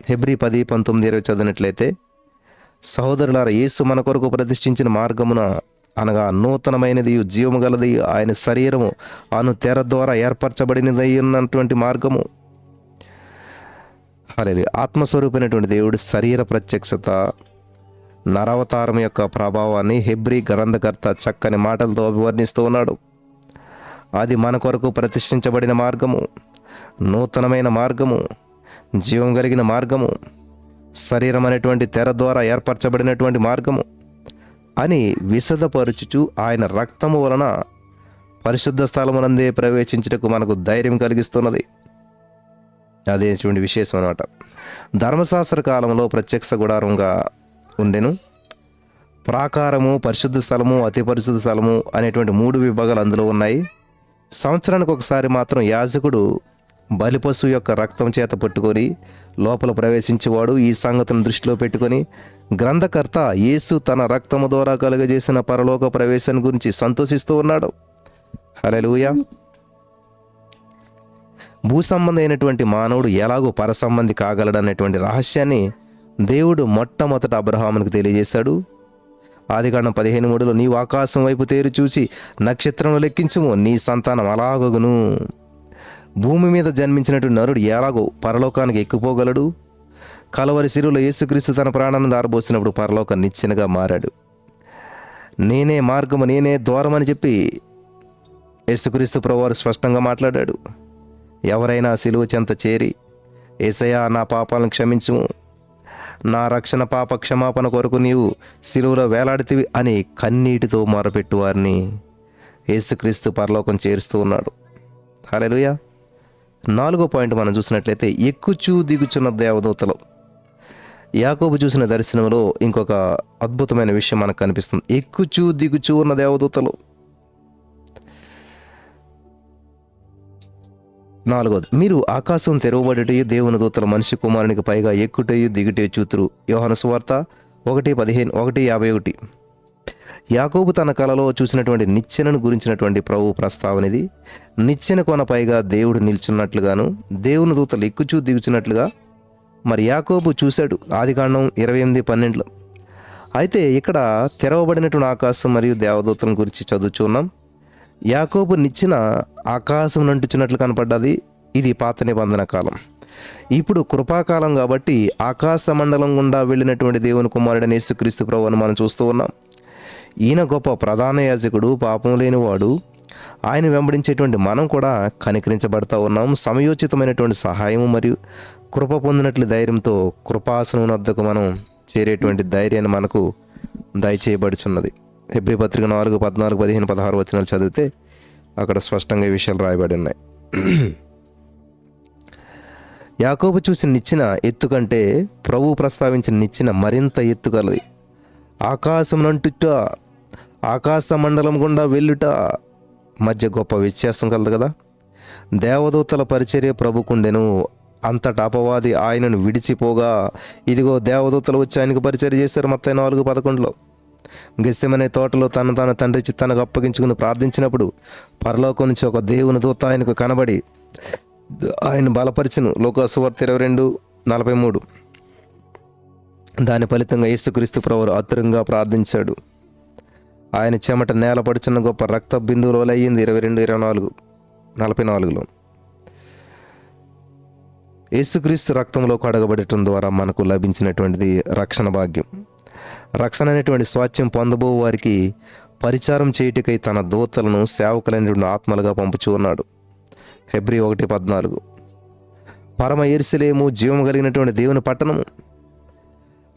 హెబ్రీ 10:19-20 చదివినట్లయితే, సహోదరులారా, యేసు మన కొరకు ప్రతిష్ఠించిన మార్గమున అనగా నూతనమైనది జీవము గలది ఆయన శరీరము అను తెర ద్వారా ఏర్పరచబడినది ఉన్నటువంటి మార్గము. హల్లెలూయా. ఆత్మస్వరూపమైనటువంటి దేవుడు శరీర ప్రత్యక్షత, నరవతారం యొక్క ప్రభావాన్ని హెబ్రీ గ్రంథకర్త చక్కని మాటలతో అభివర్ణిస్తూ ఉన్నాడు. అది మన కొరకు ప్రతిష్ఠించబడిన మార్గము, నూతనమైన మార్గము, జీవం కలిగిన మార్గము, శరీరం అనేటువంటి తెర ద్వారా ఏర్పరచబడినటువంటి మార్గము అని విశదపరచుచు ఆయన రక్తము వలన పరిశుద్ధ స్థలమునందే ప్రవేశించుటకు మనకు ధైర్యం కలిగిస్తున్నది. అదేటువంటి విశేషం అన్నమాట. ధర్మశాస్త్ర కాలంలో ప్రత్యక్ష గుడారంగా ఉండెను. ప్రాకారము, పరిశుద్ధ స్థలము, అతి పరిశుద్ధ స్థలము అనేటువంటి 3 విభాగాలు అందులో ఉన్నాయి. సంవత్సరానికి ఒకసారి మాత్రం యాజకుడు బలిపశువు యొక్క రక్తం చేత పట్టుకొని లోపల ప్రవేశించేవాడు. ఈ సంగతిని దృష్టిలో పెట్టుకొని గ్రంథకర్త యేసు తన రక్తము ద్వారా కలుగజేసిన పరలోక ప్రవేశం గురించి సంతోషిస్తూ ఉన్నాడు. హల్లెలూయా. భూసంబంధమైనటువంటి మానవుడు ఎలాగో పరసంబంధి కాగలడనేటువంటి రహస్యాన్ని దేవుడు మొట్టమొదట అబ్రహామునికి తెలియజేశాడు. ఆదికాండం 15:3 నీవు ఆకాశం వైపు తేరు చూసి నక్షత్రం లెక్కించుము, నీ సంతానం అలాగగును. భూమి మీద జన్మించినటువంటి నరుడు ఎలాగో పరలోకానికి ఎక్కిపోగలడు. కలవరి శిలువలో యేసుక్రీస్తు తన ప్రాణాన్ని దారబోసినప్పుడు పరలోక నిచ్చెనగా మారాడు. నేనే మార్గము, నేనే ద్వారం అని చెప్పి యేసుక్రీస్తు ప్రభువారు స్పష్టంగా మాట్లాడాడు. ఎవరైనా శిలువ చెంత చేరి యేసయ్యా నా పాపాలను క్షమించుము, నా రక్షణ పాప క్షమాపణ కొరకు నీవు శిలువలో వేలాడితివి అని కన్నీటితో మొరపెట్టు వారిని యేసుక్రీస్తు పరలోకం చేరుస్తూ ఉన్నాడు. హల్లెలూయా. 4వ పాయింట్ మనం చూసినట్లయితే ఎక్కుచూ దిగుచున్న దేవదూతలు. యాకోబు చూసిన దర్శనంలో ఇంకొక అద్భుతమైన విషయం మనకు కనిపిస్తుంది. ఎక్కుచూ దిగుచూ ఉన్న దేవదూతలు. 4వది, మీరు ఆకాశం తెరవబడుటయు దేవుని దూతల మనిషి కుమారునికి పైగా ఎక్కుటయు దిగుటయు చూతురు. యోహాను సువార్త 1:15-1:51. యాకోబు తన కలలో చూసినటువంటి నిచ్చెనను గురించినటువంటి ప్రభు ప్రస్తావన ఇది. నిచ్చెన కొన పైగా దేవుడు నిల్చున్నట్లుగాను దేవుని దూతలు ఎక్కుచూ దిగుచున్నట్లుగా మరి యాకోబు చూశాడు. ఆదికాండం 28:12. అయితే ఇక్కడ తెరవబడినటువంటి ఆకాశం మరియు దేవదూతల గురించి చదువుచున్నాం. యాకోబు నిచ్చెన ఆకాశం నంటుచున్నట్లు కనపడ్డది. ఇది పాత నిబంధన కాలం. ఇప్పుడు కృపాకాలం కాబట్టి ఆకాశ మండలం గుండా వెళ్ళినటువంటి దేవుని కుమారుడైన యేసుక్రీస్తు ప్రభువును మనం చూస్తూ ఉన్నాం. ఈయన గొప్ప ప్రధాన యాజకుడు, పాపం లేనివాడు. ఆయన వెంబడించేటువంటి మనం కూడా కనికరించబడతా ఉన్నాం. సమయోచితమైనటువంటి సహాయము మరియు కృప పొందినట్లు ధైర్యంతో కృపాసనం వద్దకు మనం చేరేటువంటి ధైర్యాన్ని మనకు దయచేయబడుచున్నది. హెబ్రీ పత్రిక 4:14-15-16 వచనాలు చదివితే అక్కడ స్పష్టంగా ఈ విషయాలు రాయబడి ఉన్నాయి. యాకోబు చూసిన నిచ్చెన ఎత్తు కంటే ప్రభువు ప్రస్తావించిన నిచ్చెన మరింత ఎత్తు కలది. ఆకాశం నంటుట, ఆకాశ మండలం గుండా వెళ్ళుట మధ్య గొప్ప వ్యత్యాసం కలదు కదా. దేవదూతల పరిచర్య ప్రభుకుండెను. అంతటా అపవాది ఆయనను విడిచిపోగా ఇదిగో దేవదూతలు వచ్చి ఆయనకు పరిచర్య చేశారు. మత్తయి 4:11. గెత్సెమనే తోటలో తాను తండ్రి చిత్తానికి అప్పగించుకుని ప్రార్థించినప్పుడు పరలోకం నుంచి ఒక దేవుని దూత ఆయనకు కనబడి ఆయన బలపరిచెను. లూకా సువార్త 22:43. దాని ఫలితంగా యేసుక్రీస్తు ప్రభువు ఆతురంగా ప్రార్థించాడు. ఆయన చెమట నేలపడుచున్న గొప్ప రక్త బిందువుల వలె అయ్యింది. 22:44. యేసుక్రీస్తు రక్తంలో కడగబడటం ద్వారా మనకు లభించినటువంటిది రక్షణ భాగ్యం. రక్షణ అనేటువంటి స్వాస్థ్యం పొందబో వారికి పరిచారం చేయుటకై తన దూతలను సేవకులైనటువంటి ఆత్మలుగా పంపుచూ ఉన్నాడు. హెబ్రీ 1:14. పరమ యెరూషలేము జీవము కలిగినటువంటి దేవుని పట్టణము.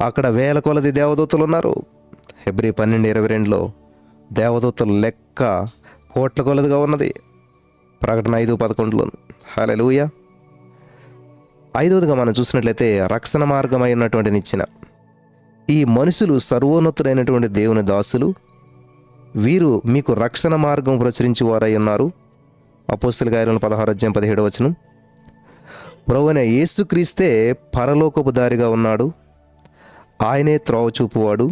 అక్కడ వేల కొలది దేవదూతలు ఉన్నారు. హెబ్రీ 12:22లో దేవదూతల లెక్క కోట్ల కొలదిగా ఉన్నది. ప్రకటన 5:11లో. హల్లెలూయా. ఐదవదిగా మనం చూసినట్లయితే రక్షణ మార్గమై ఉన్నటువంటి నిచ్చెన. ఈ మనుషులు సర్వోన్నతుడైనటువంటి దేవుని దాసులు. వీరు మీకు రక్షణ మార్గం ప్రచురించి వారై ఉన్నారు. అపోస్తలుల కార్యములు 16:17. ప్రభువైన యేసుక్రీస్తే పరలోకపు దారిగా ఉన్నాడు. ఆయనే త్రోవ చూపువాడు.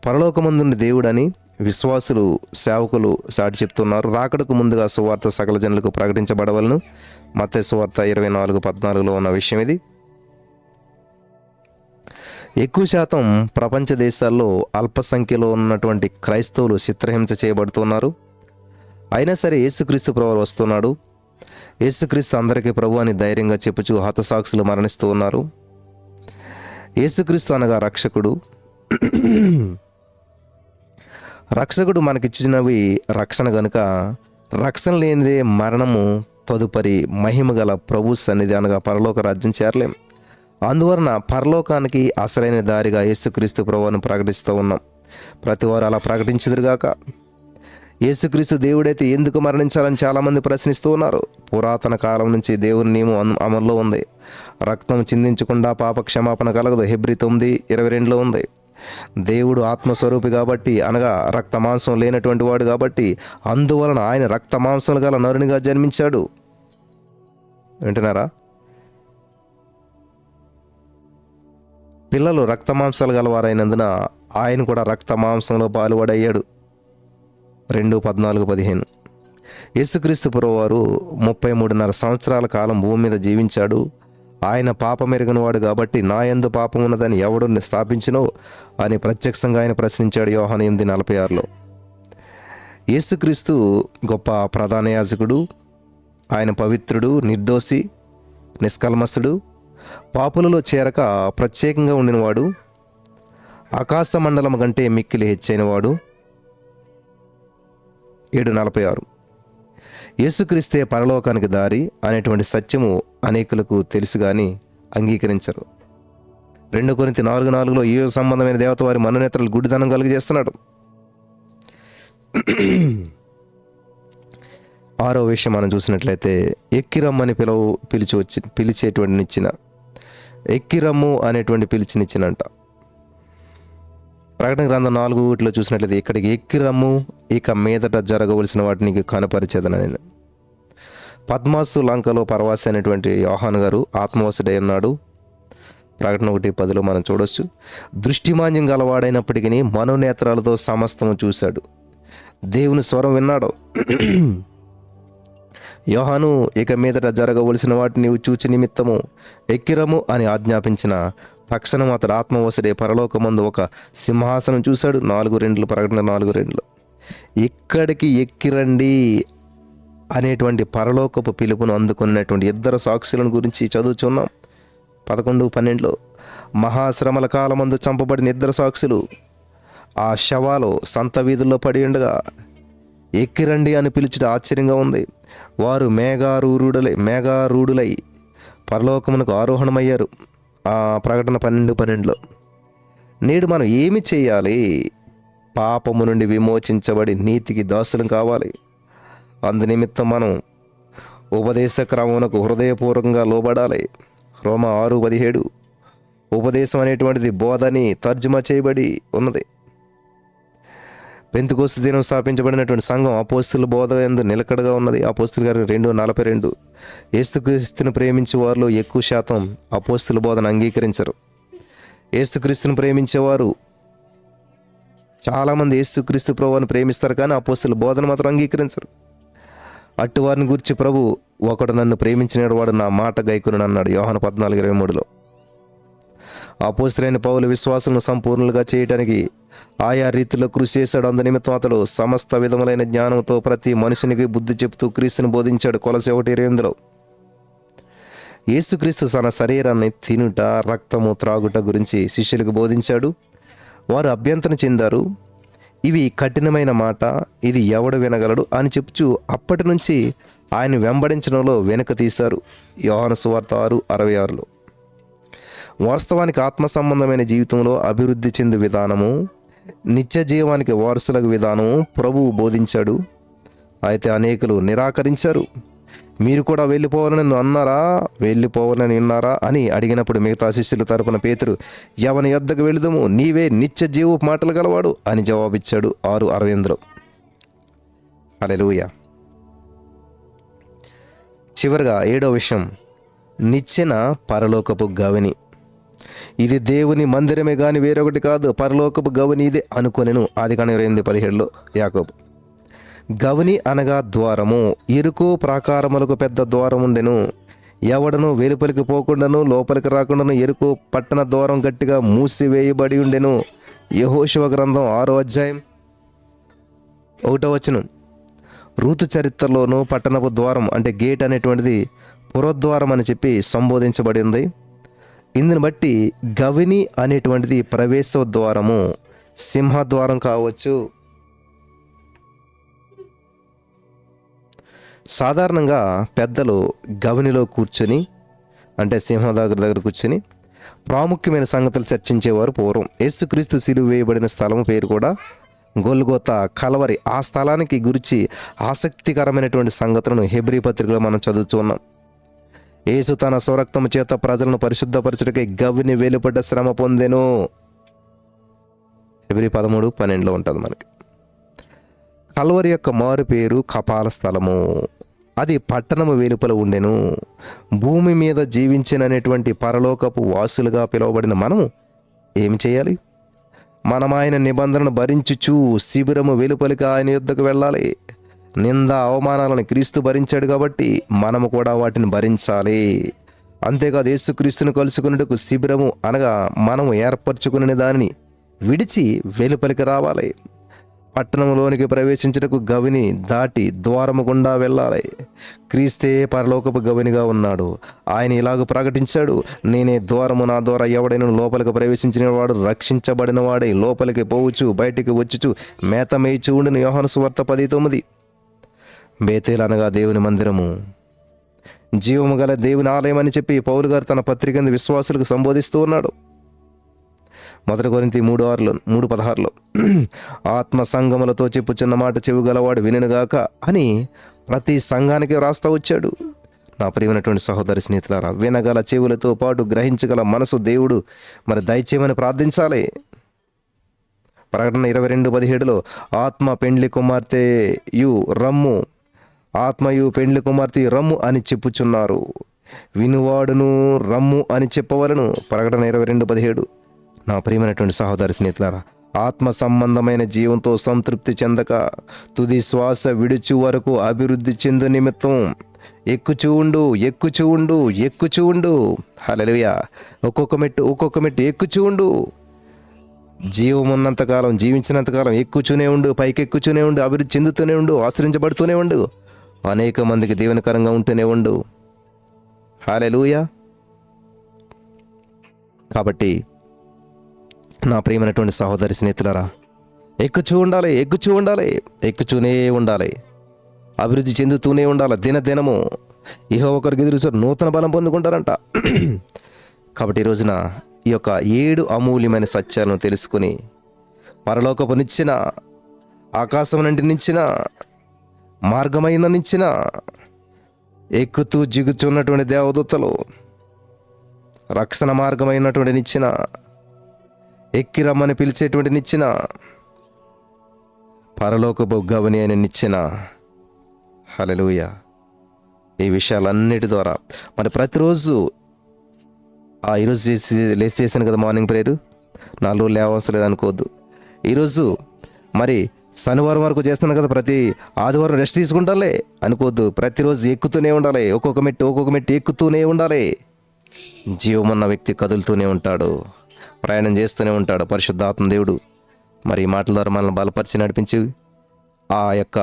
పరలోకమందున్న దేవుడని విశ్వాసులు, సేవకులు సాటి చెప్తున్నారు. రాకడకు ముందుగా సువార్త సకల జనులకు ప్రకటించబడవలను. మత్తయి సువార్త 24:14లో ఉన్న విషయం ఇది. ఎక్కువ శాతం ప్రపంచ దేశాల్లో అల్ప సంఖ్యలో ఉన్నటువంటి క్రైస్తవులు చిత్రహింస చేయబడుతున్నారు. అయినా సరే యేసుక్రీస్తు ప్రభువు వస్తున్నాడు. యేసుక్రీస్తు అందరికీ ప్రభు అని ధైర్యంగా చెప్పుచూ హతసాక్షులు మరణిస్తూ ఉన్నారు. యేసుక్రీస్తు అనగా రక్షకుడు. రక్షకుడు మనకిచ్చినవి రక్షణ గనుక రక్షణ లేనిదే మరణము తదుపరి మహిమ గల ప్రభు సన్నిధి అనగా పరలోక రాజ్యం చేరలేం. అందువలన పరలోకానికి అసలైన దారిగా యేసుక్రీస్తు ప్రభువును ప్రకటిస్తూ ఉన్నాం. ప్రతివారు అలా ప్రకటించుదురుగాక. యేసుక్రీస్తు దేవుడైతే ఎందుకు మరణించాలని చాలామంది ప్రశ్నిస్తూ ఉన్నారు. పురాతన కాలం నుంచి దేవుని నియమం అమల్లో ఉంది. రక్తం చిందించకుండా పాప క్షమాపణ కలగదు. హెబ్రీ 9:22లో ఉంది. దేవుడు ఆత్మస్వరూపి కాబట్టి, అనగా రక్త మాంసం లేనటువంటి వాడు కాబట్టి, అందువలన ఆయన రక్త మాంసం గల నరునిగా జన్మించాడు. వింటున్నారా? పిల్లలు రక్త మాంసాలు గలవారైనందున ఆయన కూడా రక్త మాంసంలో పాలువాడయ్యాడు. 2:14-15. యేసుక్రీస్తు ప్రభువారు 33.5 సంవత్సరాల కాలం భూమి మీద జీవించాడు. ఆయన పాపమెరుగని వాడు కాబట్టి నా యందు పాపం ఉన్నదని ఎవడు స్థాపించినో అని ప్రత్యక్షంగా ఆయన ప్రశ్నించాడు. యోహాను 8:46లో. యేసుక్రీస్తు గొప్ప ప్రధాన యాజకుడు. ఆయన పవిత్రుడు, నిర్దోషి, నిష్కల్మషుడు, పాపులలో చేరక ప్రత్యేకంగా ఉండినవాడు, ఆకాశ మండలం కంటే మిక్కిలి హెచ్చైనవాడు. 7:46. యేసుక్రీస్తే పరలోకానికి దారి అనేటువంటి సత్యము అనేకులకు తెలుసు కానీ అంగీకరించరు. 2 కొరింథీ 4:4లో ఈ సంబంధమైన దేవత వారి మనోనేత్రాలు గుడ్డితనం కలిగజేస్తున్నాడు. 6వ విషయం మనం చూసినట్లయితే ఎక్కిరమ్మని పిలిచేటువంటి నిచ్చెన. ఎక్కిరమ్ము అనేటువంటి పిలిచినిచ్చినంట. ప్రకటన గ్రంథం 4:1లో చూసినట్లయితే ఇక్కడికి ఎక్కిరమ్ము, ఇక మీదట జరగవలసిన వాటిని కనపరిచేదన నేను. పద్మాసు లంకలో పరవాసి అనేటువంటి యోహాను గారు ఆత్మవశుడై ఉన్నాడు. ప్రకటన 1:10లో మనం చూడొచ్చు. దృష్టిమాన్యం గలవాడైనప్పటికీ మనోనేత్రాలతో సమస్తము చూశాడు. దేవుని స్వరం విన్నాడు. యోహాను ఇక మీదట జరగవలసిన వాటిని నీవు చూచి నిమిత్తము ఎక్కిరము అని ఆజ్ఞాపించిన తక్షణం అతడు ఆత్మవశుడే పరలోకమందు ఒక సింహాసనం చూశాడు. 4:2 ప్రకటన 4:2లో. ఇక్కడికి ఎక్కిరండి అనేటువంటి పరలోకపు పిలుపును అందుకున్నటువంటి 2 సాక్షులను గురించి చదువుచున్నాం. 11-12లో మహాశ్రమల కాలమందు చంపబడిన 2 సాక్షులు ఆ శవాలు సంత వీధుల్లో పడి ఉండగా ఎక్కిరండి అని పిలిచడం ఆశ్చర్యంగా ఉంది. వారు మేఘారూఢులై పరలోకమునకు ఆరోహణమయ్యారు. ఆ ప్రకటన 12:12లో. నేడు మనం ఏమి చేయాలి? పాపము నుండి విమోచించబడి నీతికి దాసులం కావాలి. అందునిమిత్తం మనం ఉపదేశ క్రమమునకు హృదయపూర్వకంగా లోబడాలి. రోమా 6:17. ఉపదేశం అనేటువంటిది బోధని తర్జుమా చేయబడి ఉన్నది. పెంతెకోస్తు దినం స్థాపించబడినటువంటి సంఘం అపోస్తలుల బోధ యందు నిలకడగా ఉన్నది. అపోస్తలుల కార్యం 2:42. యేసుక్రీస్తును ప్రేమించే వారిలో ఎక్కువ శాతం అపోస్తలుల బోధన అంగీకరించరు. యేసుక్రీస్తును ప్రేమించేవారు చాలామంది యేసుక్రీస్తు ప్రభువును ప్రేమిస్తారు కానీ అపోస్తలుల బోధన మాత్రం అంగీకరించరు. అట్టువారిని గురించి ప్రభు, ఒకడు నన్ను ప్రేమించినవాడు వాడు నా మాట గైకొనును అన్నాడు. యోహాను 14:23లో. అపోస్తలులైన పౌలు విశ్వాసులను సంపూర్ణులుగా చేయడానికి ఆయా రీతిలో కృషి చేశాడు. అందునిమిత్తం అతడు సమస్త విధములైన జ్ఞానంతో ప్రతి మనుషునికి బుద్ధి చెబుతూ క్రీస్తుని బోధించాడు. కొలస్సీ 1:28లో. యేసుక్రీస్తు తన శరీరాన్ని తినుట, రక్తము త్రాగుట గురించి శిష్యులకు బోధించాడు. వారు అభ్యంతరం చెందారు. ఇవి కఠినమైన మాట, ఇది ఎవడు వినగలడు అని చెప్పుచు అప్పటి నుంచి ఆయన వెంబడించడంలో వెనుక తీశారు. యోహాను సువార్త 6:66లో. వాస్తవానికి ఆత్మ సంబంధమైన జీవితంలో అభివృద్ధి చెందు విధానము నిత్య జీవానికి వారసులకు విధానం ప్రభువు బోధించాడు. అయితే అనేకులు నిరాకరించారు. మీరు కూడా వెళ్ళిపోవాలని అన్నారా, వెళ్ళిపోవాలని విన్నారా అని అడిగినప్పుడు మిగతా శిష్యుల తరపున పేతురు, ఎవని యొద్దకు వెళుదము, నీవే నిత్య జీవు మాటలు గలవాడు అని జవాబిచ్చాడు. 6:68. హల్లెలూయా. చివరిగా 7వ విషయం, నిచ్చెన పరలోకపు గవిని. ఇది దేవుని మందిరమే గాని వేరొకటి కాదు, పరలోకపు గవిని ఇదే అనుకొనెను. ఆదికాండం 28:17 యాకోబు. గవిని అనగా ద్వారము. ఇరుకు ప్రాకారములకు పెద్ద ద్వారం ఉండెను. ఎవడను వెలుపలికి పోకుండాను లోపలికి రాకుండాను ఎరుకు పట్టణ ద్వారం గట్టిగా మూసివేయబడి ఉండెను. యెహోషువ గ్రంథం 6వ అధ్యాయం 1వ వచనం. రూతు చరిత్రలోను పట్టణపు ద్వారం అంటే గేట్ అనేటువంటిది పురద్వారం అని చెప్పి సంబోధించబడి ఉంది. ఇందుని బట్టి గవిని అనేటువంటిది ప్రవేశ ద్వారము, సింహద్వారం కావచ్చు. సాధారణంగా పెద్దలు గవినిలో కూర్చొని అంటే సింహదాగర దగ్గర కూర్చొని ప్రాముఖ్యమైన సంగతులు చర్చించేవారు పూర్వం. యేసుక్రీస్తు సిలువ వేయబడిన స్థలం పేరు కూడా గొల్గోతా, కలవరి. ఆ స్థలానికి గురించి ఆసక్తికరమైనటువంటి సంగతులను హెబ్రీ పత్రికలో మనం చదువుతూ ఉన్నాం. యేసు తన స్వరక్తము చేత ప్రజలను పరిశుద్ధపరచుటకై గవిని వెలుపడ్డ శ్రమ పొందెను. హెబ్రీ 13:12 ఉంటుంది మనకి. కల్వరి యొక్క మారు పేరు కపాల స్థలము. అది పట్టణము వెలుపల ఉండెను. భూమి మీద జీవించినటువంటి పరలోకపు వాసులుగా పిలువబడిన మనము ఏమి చేయాలి? మనం ఆయన నిబంధనను భరించుచు శిబిరము వెలుపలికి ఆయన యుద్ధకు వెళ్ళాలి. నింద అవమానాలను క్రీస్తు భరించాడు కాబట్టి మనము కూడా వాటిని భరించాలి. అంతేకాదు యేసుక్రీస్తును కలుసుకున్నట్టుకు శిబిరము అనగా మనము ఏర్పరచుకునే దానిని విడిచి వెలుపలికి రావాలి. పట్టణంలోనికి ప్రవేశించుటకు గవిని దాటి ద్వారము గుండా వెళ్ళాలి. క్రీస్తే పరలోకపు గవినిగా ఉన్నాడు. ఆయన ఇలాగ ప్రకటించాడు, నేనే ద్వారము, నా ద్వారా ఎవడైనా లోపలికి ప్రవేశించిన వాడు రక్షించబడిన వాడై లోపలికి పోవచ్చు, బయటికి వచ్చుచు మేత మేయిచు ఉండిన. యోహాను సువార్త 10:9. బేతేలు అనగా దేవుని మందిరము, జీవము గల దేవుని ఆలయం అని చెప్పి పౌలు గారు తన పత్రిక విశ్వాసులకు సంబోధిస్తూ ఉన్నాడు. 1 కొరింథీ 3:16 ఆత్మ సంగములతో చెప్పుచున్న మాట చెవి గలవాడు వినుగాక అని ప్రతి సంఘానికి వ్రాస్తా వచ్చాడు. నా ప్రియమైనటువంటి సహోదరి స్నేహితులారా, వినగల చెవులతో పాటు గ్రహించగల మనసు దేవుడు మరి దయచేయమని ప్రార్థించాలి. ప్రకటన 22:17 ఆత్మ పెండ్లి కుమార్తెయు రమ్ము, ఆత్మయు పెండ్లి కుమార్తె రమ్ము అని చెప్పుచున్నారు. వినువాడును రమ్ము అని చెప్పవలను. ప్రకటన 22:17. నా ప్రియమైనటువంటి సహోదరి స్నేహితులారా, ఆత్మ సంబంధమైన జీవంతో సంతృప్తి చెందక తుది శ్వాస విడుచు వరకు అభివృద్ధి చెందు నిమిత్తం ఎక్కుచూ ఉండు. హల్లెలూయా. ఒక్కొక్క మెట్టు ఎక్కుచూ ఉండు. జీవం ఉన్నంతకాలం, జీవించినంతకాలం ఎక్కుచూనే ఉండు, పైకెక్కుచూనే ఉండు, అభివృద్ధి చెందుతూనే ఉండు, ఆశ్రయించబడుతూనే ఉండు, అనేక మందికి దీవెనకరంగా ఉంటూనే ఉండు. హల్లెలూయా. కాబట్టి నా ప్రియమైనటువంటి సహోదరి స్నేహితులారా, ఎక్కుచూ ఉండాలి, అభివృద్ధి చెందుతూనే ఉండాలి. దినదినము యెహోవా ఒకరికి ఎదురు నూతన బలం పొందుకుంటారంట. కాబట్టి ఈ రోజున ఈ యొక్క 7 అమూల్యమైన సత్యాలను తెలుసుకుని పరలోకపు నిచ్చిన, ఆకాశం నుండి నిచ్చిన, మార్గమైన నిచ్చిన, ఎక్కుతూ జిగుచున్నటువంటి దేవదూతలు, రక్షణ మార్గమైనటువంటి నిచ్చిన, ఎక్కి రమ్మని పిలిచేటువంటి నిచ్చిన, పరలోకపు గవిని అని నిచ్చిన. హల్లెలూయా. ఈ విషయాలన్నిటి ద్వారా మరి ప్రతిరోజు ఈరోజు లేచి చేశాను కదా మార్నింగ్ ప్రేయర్, 4 రోజులు లేవవసరం లేదనుకోవద్దు. ఈరోజు మరి శనివారం వరకు చేస్తున్నాను కదా, ప్రతి ఆదివారం రెస్ట్ తీసుకుంటాలే అనుకోవద్దు. ప్రతిరోజు ఎక్కుతూనే ఉండాలి. ఒక్కొక్క మెట్టు ఎక్కుతూనే ఉండాలి. జీవమున్న వ్యక్తి కదులుతూనే ఉంటాడు, ప్రయాణం చేస్తూనే ఉంటాడు. పరిశుద్ధాత్మ దేవుడు మరి ఈ మాటల ద్వారా మనల్ని బలపరిచి నడిపించి ఆ యొక్క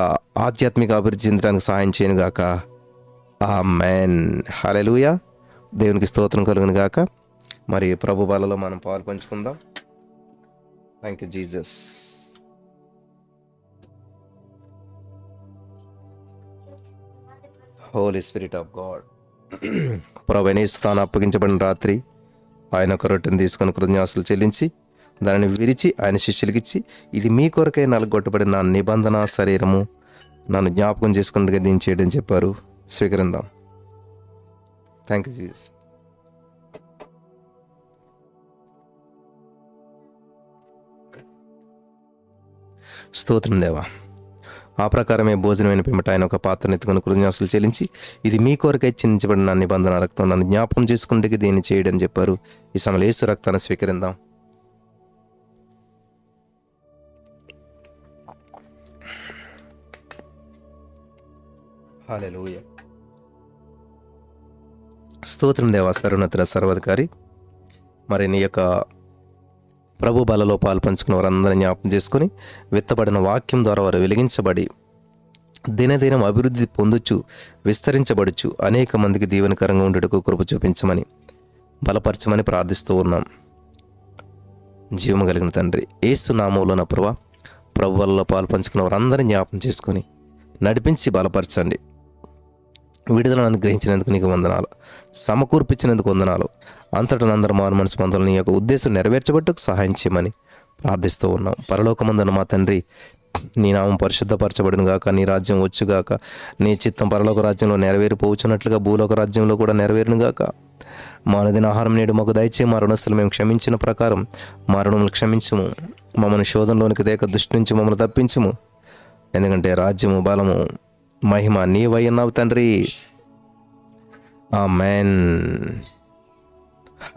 ఆధ్యాత్మిక అభివృద్ధి చెందడానికి సహాయం చేయను గాక. ఆమేన్. హల్లెలూయా. దేవునికి స్తోత్రం కలుగును గాక. మరి ప్రభు బలలో మనం పాలు పంచుకుందాం. Thank you Jesus. Holy spirit of God. ప్రభువైన యేసు తాను అప్పగించబడిన రాత్రి ఆయన ఒక రొట్టెను తీసుకొని కృతజ్ఞాస్తులు చెల్లించి దానిని విరిచి ఆయన శిష్యులకిచ్చి, ఇది మీ కొరకై నలగొట్టబడిన నా నిబంధన శరీరము, నన్ను జ్ఞాపకం చేసుకున్నట్టుగా దీన్ని చేయడం చెప్పారు. స్వీకరిందాం. Thank you Jesus. స్తోత్రం దేవా. ఆ ప్రకారమే భోజనమైన పిమ్మట ఆయన ఒక పాత్రను ఎత్తుకుని కృతజ్ఞతలు చెల్లించి, ఇది మీ కొరకై చిందించబడిన నిబంధన రక్తం, నన్ను జ్ఞాపకం చేసుకుంటే దీన్ని చేయడం చెప్పారు. ఈ సమయంలో యేసు రక్తాన్ని స్వీకరిందాం. హల్లెలూయా. స్తోత్రం దేవా. సర్వోన్నతుడ, సర్వాధికారి, మరి నీ యొక్క ప్రభు బలలో పాలు పంచుకున్న వారందరినీ జ్ఞాపకం చేసుకొని, విత్తబడిన వాక్యం ద్వారా వారు వెలిగించబడి దినదినం అభివృద్ధి పొందుచు విస్తరించబడుచు అనేక మందికి దీవెనకరంగా ఉండేటకు కృప చూపించమని బలపరచమని ప్రార్థిస్తూ ఉన్నాం. జీవము కలిగిన తండ్రి, యేసు నామములో నా ప్రభు బలలో పాలు పంచుకున్న వారందరినీ జ్ఞాపకం చేసుకొని నడిపించి బలపరచండి. విడుదలను అనుగ్రహించినందుకు నీకు వందనాలు, సమకూర్పించినందుకు వందనాలు. అంతటా అందరూ మారు మనసు పొందాలని నీ యొక్క ఉద్దేశం నెరవేర్చబట్టుకు సహాయం చేయమని ప్రార్థిస్తూ ఉన్నాం. పరలోకమందున మా తండ్రి, నీ నామం పరిశుద్ధపరచబడును గాక, నీ రాజ్యం వచ్చుగాక, నీ చిత్తం పరలోక రాజ్యంలో నెరవేరిపోవచ్చున్నట్లుగా భూలోక రాజ్యంలో కూడా నెరవేరును గాక. మా అనుదిన ఆహారం నేడు మాకు దయచే, మా రుణస్తులు మేము క్షమించిన ప్రకారం మా రుణములు క్షమించుము. మమ్మల్ని శోధనలోనికి దేక దృష్టి నుంచి మమ్మల్ని తప్పించుము. ఎందుకంటే రాజ్యము, బలము, మహిమ నీవయ్యున్నావు తండ్రి. ఆమేన్.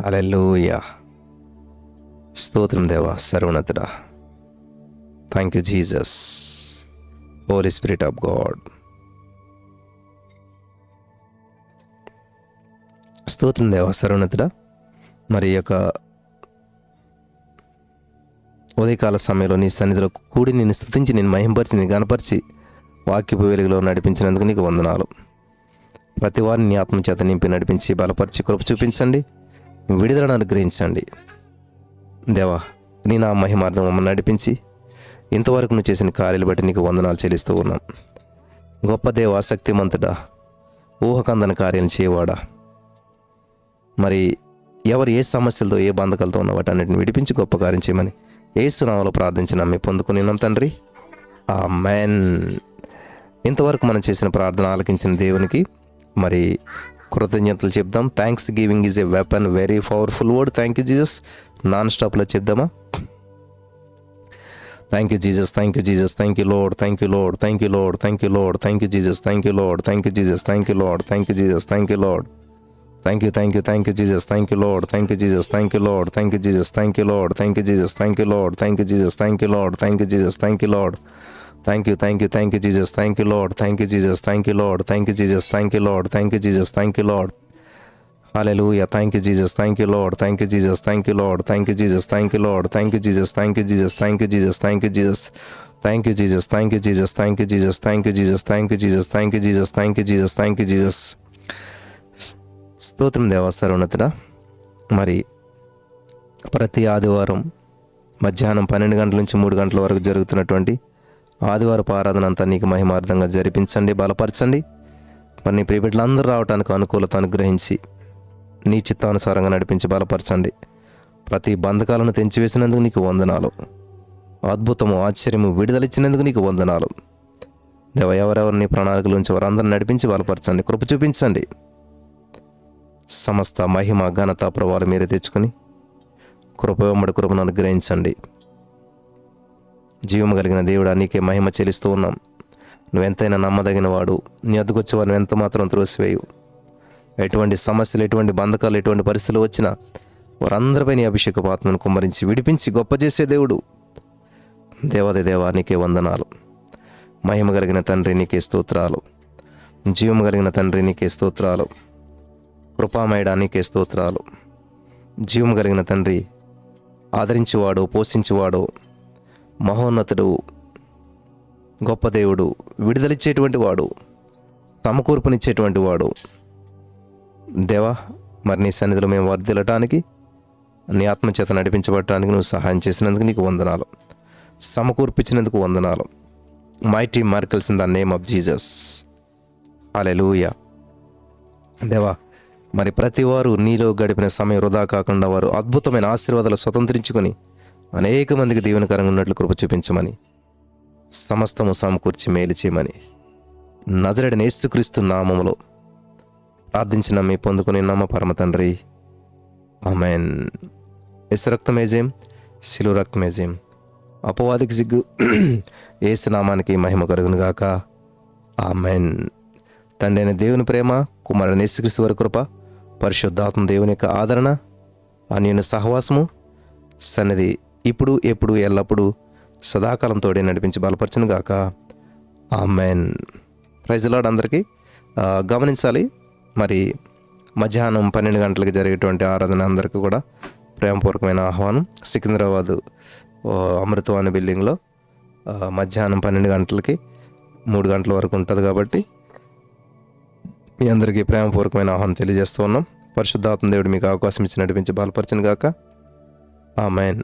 హల్లెలూయా. స్తోత్రం దేవా, సర్వోన్నతుడా. Thank you Jesus, Holy spirit of God. స్తోత్రం దేవా, సర్వోన్నతుడా. మరి యొక్క ఉదయకాల సమయంలో నీ సన్నిధిలో కూడి నిన్ను స్తుతించి, నిన్ను మహింపరిచి, నిన్ను గణపరిచి వాక్యపు వెలుగులో నడిపించినందుకు నీకు వందనాలు. ప్రతి వారిని నీ ఆత్మ చేత నింపి నడిపించి బలపరిచి కృప చూపించండి, విడుదలను అనుగ్రహించండి. దేవా, నీ నా మహిమార్థం మమ్మల్ని నడిపించి ఇంతవరకు నువ్వు చేసిన కార్యాలు బట్టి నీకు వందనాలు చెల్లిస్తూ ఉన్నాం. గొప్ప దేవా, శక్తిమంతుడా, ఊహకందని కార్యం చేయవాడా, మరి ఎవరు ఏ సమస్యలతో ఏ బంధకాలతో ఉన్న వాటన్నిటిని విడిపించి గొప్ప కార్యం చేయమని యేసు నామములో ప్రార్థించి నమ్మి పొందుకుని ఉన్నాం తండ్రి. ఆమేన్. ఇంతవరకు మనం చేసిన ప్రార్థన ఆలకించిన దేవునికి మరి కృతజ్ఞతలు చెప్దాం. Thanksgiving is a weapon, very powerful word. Thank you Jesus. నాన్ స్టాప్లో చెప్దామా? Thank you Jesus, thank you Jesus, thank you Lord, thank you Lord, thank you Lord, thank you Lord, thank you Jesus, thank you Lord, thank you Jesus, thank you Lord, thank you Jesus, thank you Lord, thank you, thank you, thank you Jesus, thank you Lord, thank you Jesus, thank you Lord, thank you Jesus, thank you Lord, thank you Jesus, thank you Lord, thank you Jesus, thank you Lord, thank you Jesus, thank you Lord, thank you, thank you, thank you Jesus, thank you Lord, thank you Jesus, thank you Lord, thank you Jesus, thank you Lord, thank you Jesus, thank you load. Hallelujah. Thank you Jesus, thank you Lord, thank you Jesus, thank you Lord, thank you Jesus, thank you Lord, thank you Jesus, thank you Jesus, thank you Jesus, thank you Jesus, thank you Jesus, thank you Jesus, thank you Jesus, thank you Jesus, thank you Jesus, thank you Jesus, thank you Jesus, thank you Jesus. స్తోత్రం దేవా, సర్వోన్నతుడా. మరి ప్రతి ఆదివారం మధ్యాహ్నం 12 గంటల నుంచి 3 గంటల వరకు జరుగుతున్నటువంటి ఆదివారపు ఆరాధన అంతా నీకు మహిమార్థంగా జరిపించండి, బలపరచండి. మరి నీ ప్రియబిడ్డలందరూ రావడానికి అనుకూలత అనుగ్రహించి నీ చిత్తానుసారంగా నడిపించి బలపరచండి. ప్రతి బంధకాలను తెంచివేసినందుకు నీకు వందనాలు. అద్భుతము, ఆశ్చర్యము, విడుదలిచ్చినందుకు నీకు వందనాలు. దేవ, ఎవరెవరు నీ ప్రణాళికల నుంచి వారందరిని నడిపించి బలపరచండి, కృప చూపించండి. సమస్త మహిమ, ఘనత, ప్రభావాలు మీరే తెచ్చుకొని కృపమ్మడి కృపను అనుగ్రహించండి. జీవము కలిగిన దేవుడా, నీకే మహిమ చెల్లిస్తూ ఉన్నాం. నువ్వెంతైనా నమ్మదగిన వాడు. నీ అద్దుకొచ్చి వారిని ఎంత మాత్రం త్రోసివేయు. ఎటువంటి సమస్యలు, ఎటువంటి బంధకాలు, ఎటువంటి పరిస్థితులు వచ్చినా వారందరిపై నీ అభిషేక పాత్రను కుమ్మరించి విడిపించి గొప్ప చేసే దేవుడు. దేవాది దేవా, నీకే వందనాలు. మహిమ కలిగిన తండ్రి, నీకే స్తోత్రాలు. జీవము కలిగిన తండ్రి, నీకే స్తోత్రాలు. కృపామయుడా, నీకే స్తోత్రాలు. జీవము కలిగిన తండ్రి, ఆదరించేవాడు, పోషించేవాడు, మహోన్నతుడు, గొప్ప దేవుడు, విడుదలిచ్చేటువంటి వాడు, సమకూర్పునిచ్చేటువంటి వాడు. దేవా, మరి నీ సన్నిధిలో మేము వర్ధిల్లటానికి, నీ ఆత్మచేత నడిపించబడటానికి నువ్వు సహాయం చేసినందుకు నీకు వందనాలు. సమకూర్పించినందుకు వందనాలు. Mighty miracles in the name of Jesus. హల్లెలూయా. దేవా, మరి ప్రతి వారు నీలో గడిపిన సమయం వృధా కాకుండా వారు అద్భుతమైన ఆశీర్వాదాలు స్వతంత్రించుకొని అనేక మందికి దీవెనకరంగా ఉన్నట్లు కృప చూపించమని, సమస్తము సమకూర్చి మేలు చేయమని నజరేయుడైన యేసుక్రీస్తు నామములో ప్రార్థించిన మీ పొందుకుని నమ్మ పరమ తండ్రి, ఆమెన్. యేసు రక్తమేజయం, శిలువ రక్తమేజయం, అపవాదికి సిగ్గు, యేసు నామానికి మహిమ కలుగును గాక. ఆమెన్. తండ్రి అయిన దేవుని ప్రేమ, కుమారుడైన యేసుక్రీస్తు వారి కృప, పరిశుద్ధాత్మ దేవుని యొక్క ఆదరణ, అన్యోన్య సహవాసము, సన్నిధి ఇప్పుడు ఎప్పుడు ఎల్లప్పుడూ సదాకాలం తోడే నడిపించి బలపరచును గాక. ఆమెన్. Praise the lord. అందరికీ గమనించాలి, మరి మధ్యాహ్నం 12 గంటలకు జరిగేటువంటి ఆరాధన అందరికీ కూడా ప్రేమపూర్వకమైన ఆహ్వానం. సికింద్రాబాద్ అమృతవాణి బిల్డింగ్లో మధ్యాహ్నం 12 గంటలకి 3 గంటల వరకు ఉంటుంది. కాబట్టి మీ అందరికీ ప్రేమపూర్వకమైన ఆహ్వానం తెలియజేస్తూ ఉన్నాం. పరిశుద్ధాత్మ దేవుడు మీకు అవకాశం ఇచ్చి నడిపించి బలపరచును గాక. ఆమెన్.